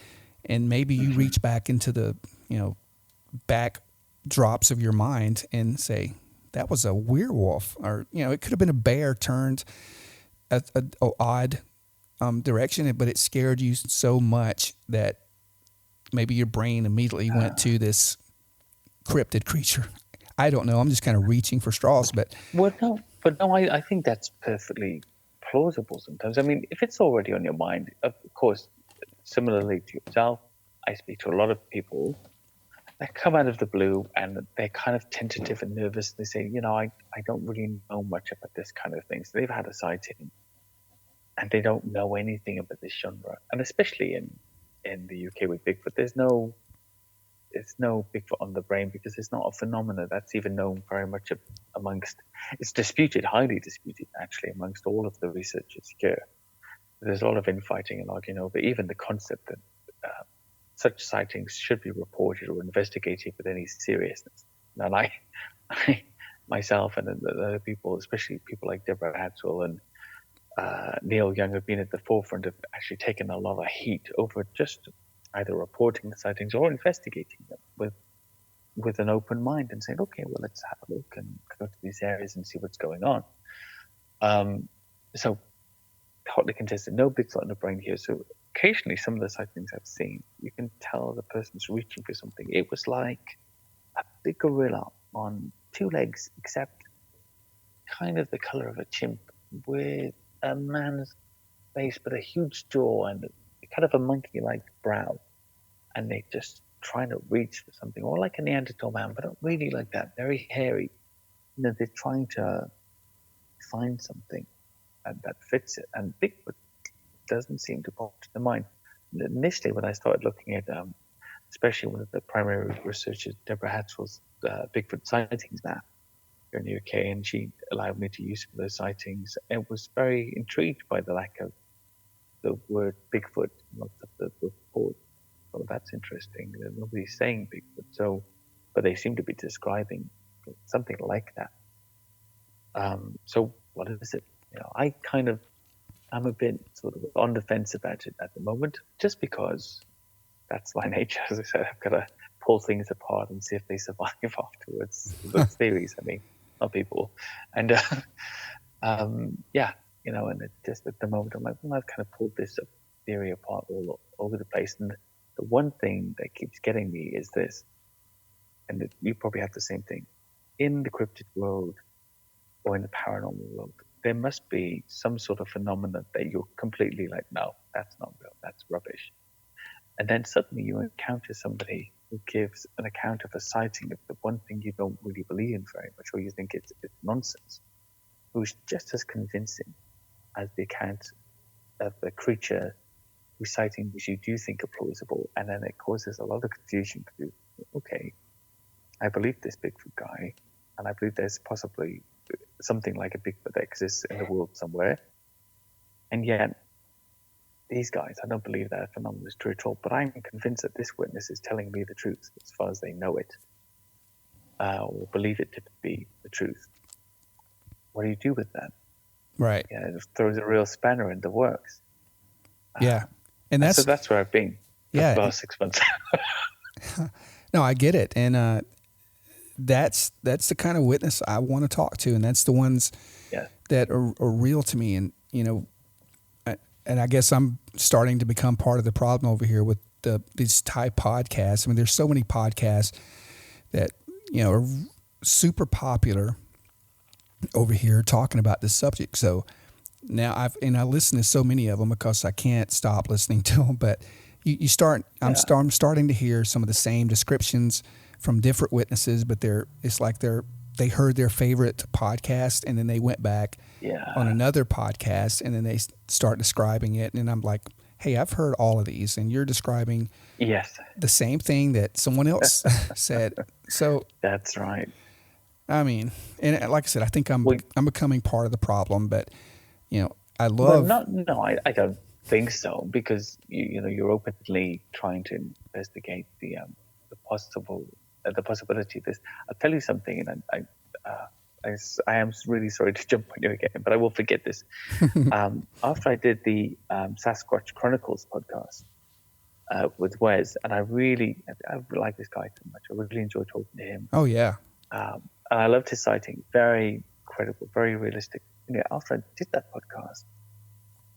maybe you reach back into the back drops of your mind and say, that was a werewolf, or it could have been a bear turned a odd direction, but it scared you so much that maybe your brain immediately went to this cryptid creature. I don't know. I'm just kind of reaching for straws, but no, I think that's perfectly plausible sometimes. I mean, if it's already on your mind, of course, similarly to yourself, I speak to a lot of people that come out of the blue and they're kind of tentative and nervous. They say, I don't really know much about this kind of thing. So they've had a sighting and they don't know anything about this genre. And especially in the UK with Bigfoot, there's no Bigfoot on the brain because it's not a phenomena that's even known very much amongst. It's disputed, highly disputed, actually, amongst all of the researchers here. There's a lot of infighting and arguing over even the concept that such sightings should be reported or investigated with any seriousness. And I myself and the other people, especially people like Deborah Hadswell and Neil Young, have been at the forefront of actually taking a lot of heat over just either reporting the sightings or investigating them with an open mind and saying, okay, well, let's have a look and go to these areas and see what's going on. So hotly contested, no Bigfoot on the brain here. So occasionally some of the sightings I've seen, you can tell the person's reaching for something. It was like a big gorilla on two legs, except kind of the color of a chimp, with a man's face but a huge jaw and kind of a monkey-like brow. And they just trying to reach for something, or like a Neanderthal man, but not really like that, very hairy. They're trying to find something that fits it. And Bigfoot doesn't seem to pop to the mind. Initially, when I started looking at, especially one of the primary researchers, Deborah Hadswell's Bigfoot sightings map here in the UK, and she allowed me to use some of those sightings, I was very intrigued by the lack of the word Bigfoot in lots of the reports. Well, that's interesting. Nobody's saying Bigfoot, but they seem to be describing something like that. So what is it? I'm a bit sort of on the fence about it at the moment, just because that's my nature. As I said, I've got to pull things apart and see if they survive afterwards. Those theories, I mean, not people. And and it just at the moment I'm like, well, I've kind of pulled this theory apart all over the place. And the one thing that keeps getting me is this, and you probably have the same thing. In the cryptid world or in the paranormal world, there must be some sort of phenomenon that you're completely like, no, that's not real, that's rubbish. And then suddenly you encounter somebody who gives an account of a sighting of the one thing you don't really believe in very much, or you think it's nonsense, who's just as convincing as the account of the creature whose sightings you do think are plausible. And then it causes a lot of confusion because, okay, I believe this Bigfoot guy, and I believe there's possibly something like a Bigfoot that exists in the world somewhere. And yet, these guys, I don't believe that phenomenon is true at all, but I'm convinced that this witness is telling me the truth as far as they know it, or believe it to be the truth. What do you do with that? Right. Yeah, it throws a real spanner in the works. Yeah. And that's where I've been for the last 6 months. No, I get it. And that's the kind of witness I want to talk to. And that's the ones that are real to me. And, and I guess I'm starting to become part of the problem over here with these Thai podcasts. I mean, there's so many podcasts that, are super popular over here talking about this subject. So now I listen to so many of them because I can't stop listening to them, but I'm starting to hear some of the same descriptions from different witnesses, but they heard their favorite podcast and then they went back on another podcast and then they start describing it. And I'm like, hey, I've heard all of these and you're describing the same thing that someone else said. So that's right. I mean, and like I said, I think I'm becoming part of the problem, but I love. Well, I don't think so, because you're openly trying to investigate the possibility of this. I'll tell you something, and I am really sorry to jump on you again, but I will forget this. After I did the Sasquatch Chronicles podcast with Wes, and I like this guy so much. I really enjoyed talking to him. Oh yeah. And I loved his sighting. Very credible, very realistic. After I did that podcast,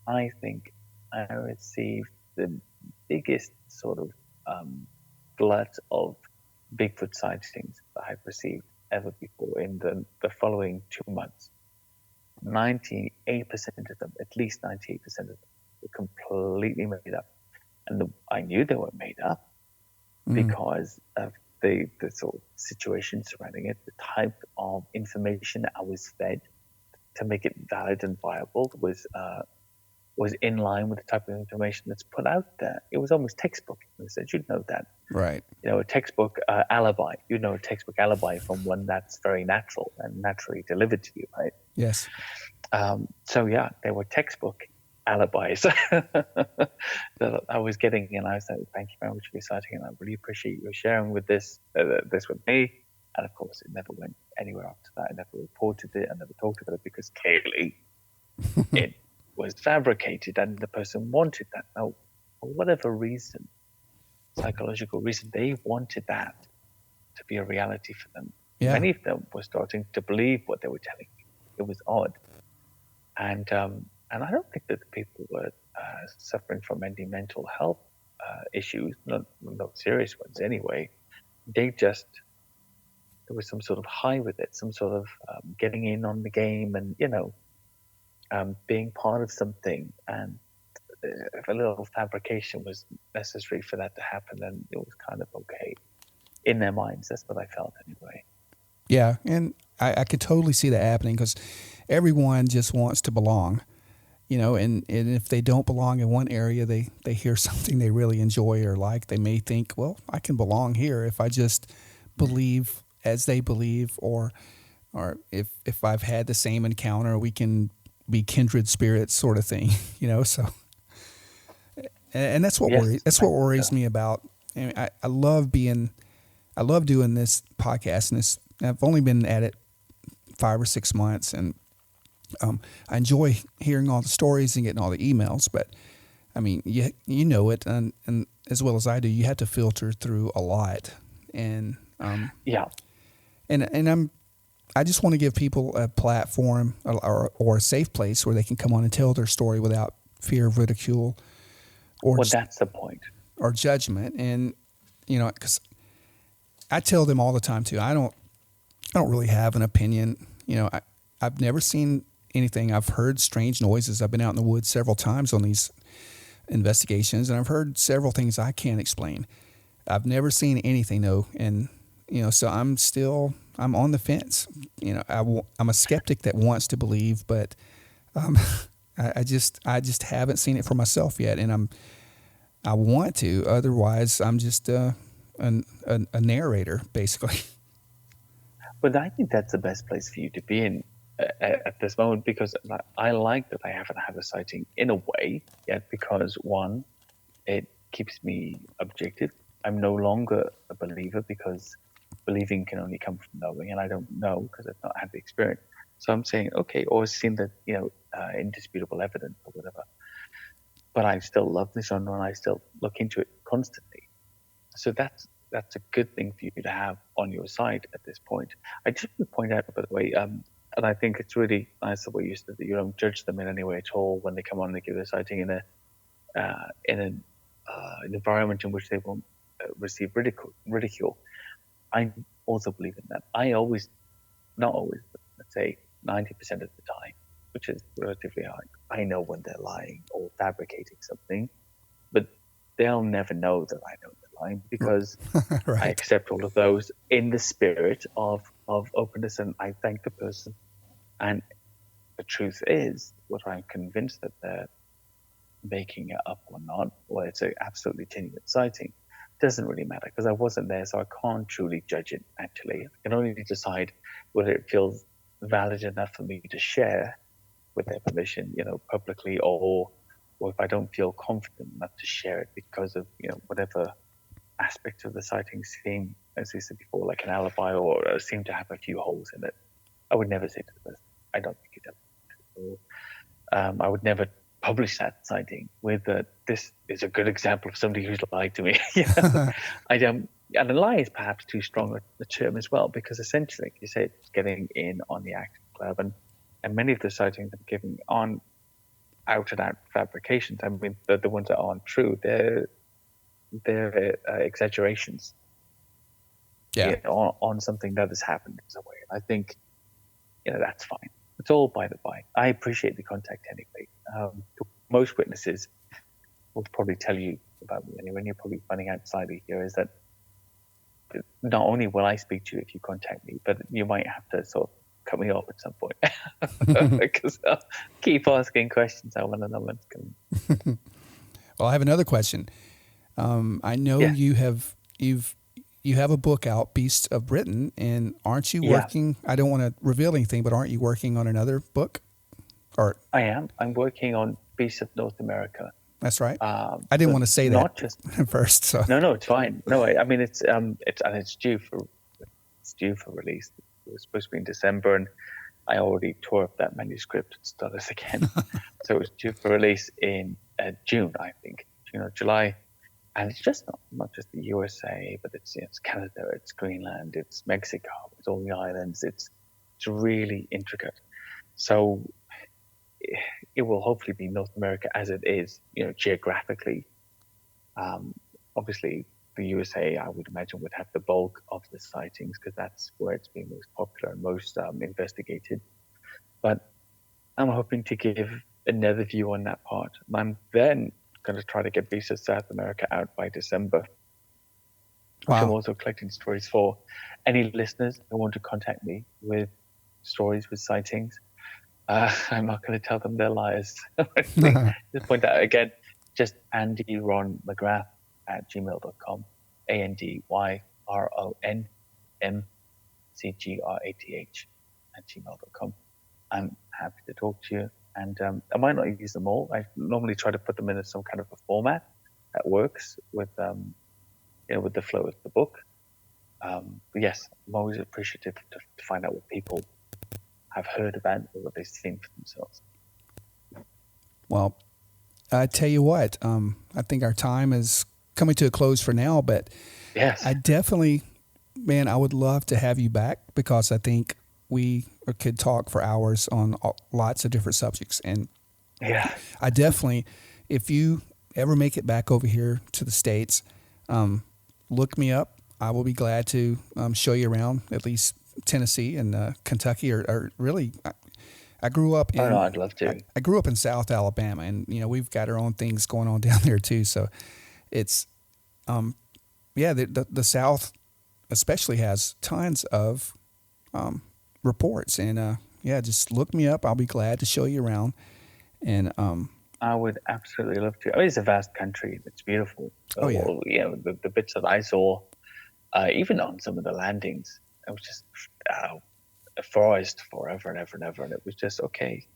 I think I received the biggest sort of glut of Bigfoot sightings that I've received ever before in the following 2 months. 98% of them, at least 98% of them, were completely made up. And I knew they were made up because of the sort of situation surrounding it, the type of information I was fed to make it valid and viable was in line with the type of information that's put out there. It was almost textbook. You'd know that. Right. A textbook alibi. You'd know a textbook alibi from one that's very natural and naturally delivered to you, right? Yes. So yeah, they were textbook alibis that I was getting, and I was like, "Thank you very much for your sighting, and I really appreciate you sharing with this with me." And of course, it never went anywhere after that. I never reported it. I never talked about it because clearly it was fabricated, and the person wanted that. Now, for whatever reason, psychological reason, they wanted that to be a reality for them. Yeah. Many of them were starting to believe what they were telling me. It was odd, and I don't think that the people were suffering from any mental health issues, no serious ones anyway. They just, there was some sort of high with it, some sort of getting in on the game, and being part of something. And if a little fabrication was necessary for that to happen, then it was kind of okay in their minds. That's what I felt anyway. Yeah, and I could totally see that happening because everyone just wants to belong, and if they don't belong in one area, they hear something they really enjoy or like, they may think, well, I can belong here if I just believe as they believe, or if I've had the same encounter, we can be kindred spirits sort of thing, so. And that's what worries me about. I love doing this podcast, and I've only been at it 5 or 6 months, and I enjoy hearing all the stories and getting all the emails. But I mean, you know it, and as well as I do, you have to filter through a lot, and I just want to give people a platform or a safe place where they can come on and tell their story without fear of ridicule. Well, that's the point. Or judgment. And, because I tell them all the time too, I don't really have an opinion. I've never seen anything. I've heard strange noises. I've been out in the woods several times on these investigations, and I've heard several things I can't explain. I've never seen anything though. And, so I'm on the fence. I'm a skeptic that wants to believe, but, I just haven't seen it for myself yet, and I want to. Otherwise, I'm just a narrator, basically. But I think that's the best place for you to be in at this moment, because I like that I haven't had a sighting in a way yet, because one, it keeps me objective. I'm no longer a believer, because believing can only come from knowing, and I don't know because I've not had the experience. So I'm saying, okay, or seen that, indisputable evidence or whatever. But I still love the genre, and I still look into it constantly. So that's a good thing for you to have on your side at this point. I just want to point out, by the way, and I think it's really nice the way you said that you don't judge them in any way at all when they come on and they give their sighting in an environment in which they won't receive ridicule. I also believe in that. Not always, but let's say 90% of the time, which is relatively high, I know when they're lying or fabricating something, but they'll never know that I know they're lying, because right. I accept all of those in the spirit of openness, and I thank the person. And the truth is, whether I'm convinced that they're making it up or not, or it's an absolutely genuine sighting, doesn't really matter, because I wasn't there, so I can't truly judge it. Actually, I can only decide whether it feels valid enough for me to share with their permission, publicly, or if I don't feel confident enough to share it because of whatever aspect of the sighting seem, as we said before, like an alibi, or seem to have a few holes in it. I would never say to the person, I don't think it does. I would never publish that sighting with this is a good example of somebody who's lied to me. I don't. And a lie is perhaps too strong a term as well, because essentially, like you say, it's getting in on the action club, and many of the sightings I'm giving on out and out fabrications. I mean, the ones that aren't true, they're exaggerations. Yeah. On something that has happened in some way. And I think, that's fine. it's all by the by. I appreciate the contact anyway. Most witnesses will probably tell you about me anyway, and you're probably finding out slightly here is that not only will I speak to you if you contact me, but you might have to sort of cut me off at some point because I'll keep asking questions. I want to know what's coming. Well, I have another question. I know you have a book out, Beasts of Britain, and aren't you working? I don't want to reveal anything, but aren't you working on another book? Or I am. I'm working on Beasts of North America. That's right. I didn't want to say that just first. So no, it's fine. No, I mean it's due for release. It was supposed to be in December, and I already tore up that manuscript and started again. So it was due for release in June, I think, June or July. And it's just not just the USA, but it's Canada, it's Greenland, it's Mexico, it's all the islands. It's really intricate. So it will hopefully be North America as it is, geographically. Obviously, the USA, I would imagine, would have the bulk of the sightings because that's where it's been most popular and most investigated. But I'm hoping to give another view on that part. I'm then going to try to get Beasts of South America out by December. Wow. Which I'm also collecting stories for. Any listeners who want to contact me with stories with sightings, I'm not going to tell them they're liars. Just point out again, just Andy Ron McGrath at gmail.com. ANDYRONMCGRATH at gmail.com. I'm happy to talk to you. And I might not use them all. I normally try to put them in some kind of a format that works with with the flow of the book. But yes, I'm always appreciative to find out what people have heard about or what they've seen for themselves. Well, I tell you what, I think our time is coming to a close for now, but yes, I definitely, man, I would love to have you back because I think we could talk for hours on lots of different subjects. And I definitely, if you ever make it back over here to the States, look me up. I will be glad to show you around at least Tennessee and Kentucky or really, I grew up in, I'd love to. I grew up in South Alabama, and we've got our own things going on down there too. So it's, the South especially has tons of reports, and just look me up. I'll be glad to show you around. And I would absolutely love to. I mean, it's a vast country. It's beautiful. So, the bits that I saw, even on some of the landings, it was just a forest forever and ever and ever, and it was just okay.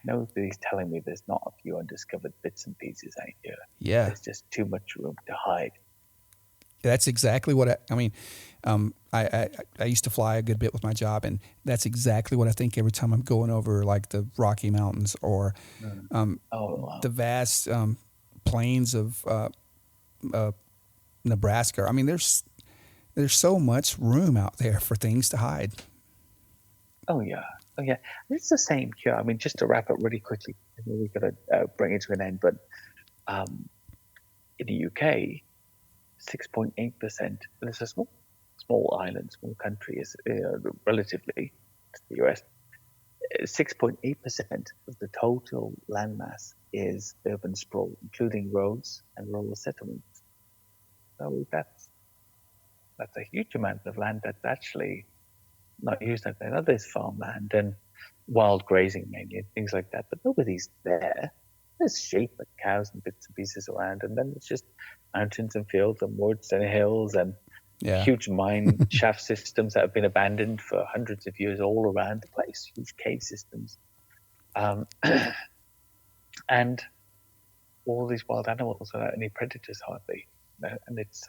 Nobody's telling me there's not a few undiscovered bits and pieces out here. Yeah, there's just too much room to hide. That's exactly what I mean. I used to fly a good bit with my job, and that's exactly what I think every time I'm going over like the Rocky Mountains or the vast plains of Nebraska. I mean, there's so much room out there for things to hide. Oh yeah. It's the same here. I mean, just to wrap up really quickly, we've got to bring it to an end. But in the UK, 6.8%. And it's a small island, small country, is relatively to the US. 6.8% of the total landmass is urban sprawl, including roads and rural settlements. So that's a huge amount of land that's actually not used out there. Now, there's farmland and wild grazing mainly, things like that, but nobody's there. There's sheep and cows and bits and pieces around, and then it's just mountains and fields and woods and hills and huge mine shaft systems that have been abandoned for hundreds of years all around the place, huge cave systems. And all these wild animals without any predators hardly. And it's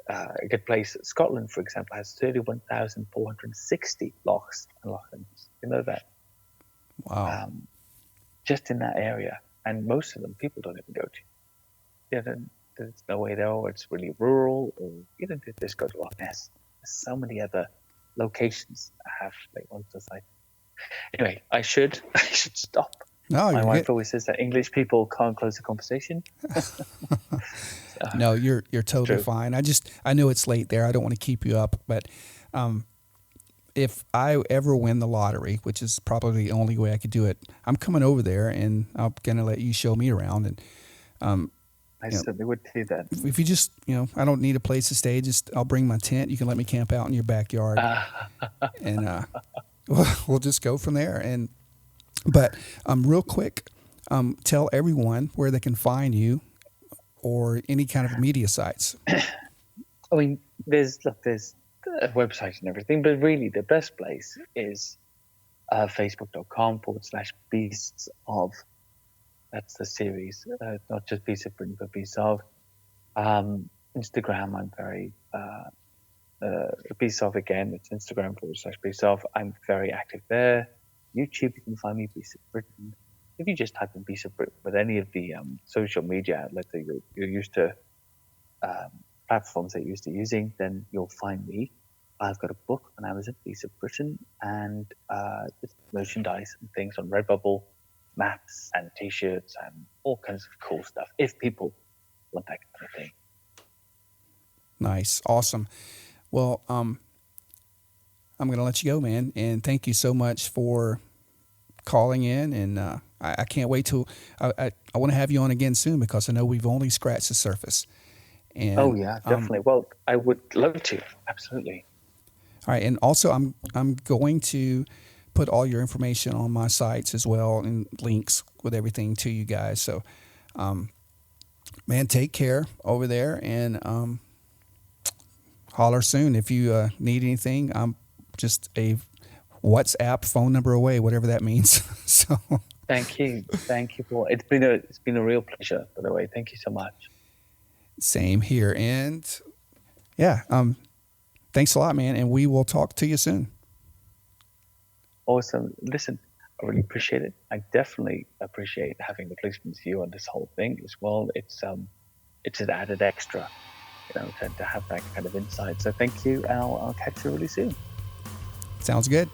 a good place. Scotland, for example, has 31,460 lochs and lochans. You know that? Wow. Just in that area. And most of them people don't even go to. There's no way there, or it's really rural, or you don't just go to Loch Ness. There's so many other locations I have on the site. Anyway, I should stop. No, my wife always says that English people can't close a conversation. No, you're totally fine. I know it's late there. I don't want to keep you up, but if I ever win the lottery, which is probably the only way I could do it, I'm coming over there and I'm going to let you show me around. And, I certainly would do that. if you just, I don't need a place to stay. Just, I'll bring my tent. You can let me camp out in your backyard and, we'll just go from there. But real quick, tell everyone where they can find you or any kind of media sites. I mean, there's a website and everything, but really the best place is facebook.com/Beasts of. That's the series, not just Beasts of Britain, but Beasts of. Instagram, I'm very Beasts of again. It's Instagram/Beasts of. I'm very active there. YouTube, you can find me Beasts of Britain. If you just type in Beasts of Britain with any of the social media outlets that you're used to, platforms that you're used to using, then you'll find me. I've got a book on Amazon, Beasts of Britain, and merchandise and things on Redbubble, maps and T-shirts and all kinds of cool stuff. If people want that kind of thing. Nice, awesome. Well, I'm going to let you go, man, and thank you so much for calling in. And I can't wait till I want to have you on again soon because I know we've only scratched the surface. And, oh yeah, definitely. Well, I would love to. Absolutely. All right, and also I'm going to put all your information on my sites as well and links with everything to you guys. So, man, take care over there and holler soon if you need anything. I'm just a WhatsApp phone number away, whatever that means. So, thank you, Paul. It's been a real pleasure. By the way, thank you so much. Same here, and yeah, thanks a lot, man, and we will talk to you soon. Awesome. Listen, I really appreciate it. I definitely appreciate having the policeman's view on this whole thing as well. It's an added extra, to have that kind of insight. So thank you, and I'll catch you really soon. Sounds good.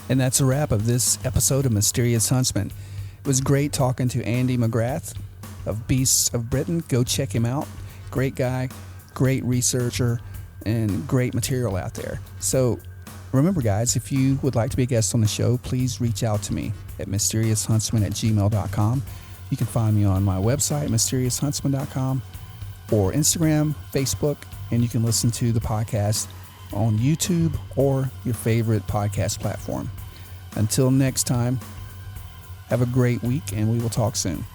And that's a wrap of this episode of Mysterious Huntsman. It was great talking to Andy McGrath of Beasts of Britain. Go check him out. Great guy, great researcher, and great material out there. So remember, guys, if you would like to be a guest on the show, please reach out to me at mysteriousHuntsman@gmail.com. You can find me on my website, mysteriousHuntsman.com, or Instagram, Facebook, and you can listen to the podcast on YouTube or your favorite podcast platform. Until next time, have a great week, and we will talk soon.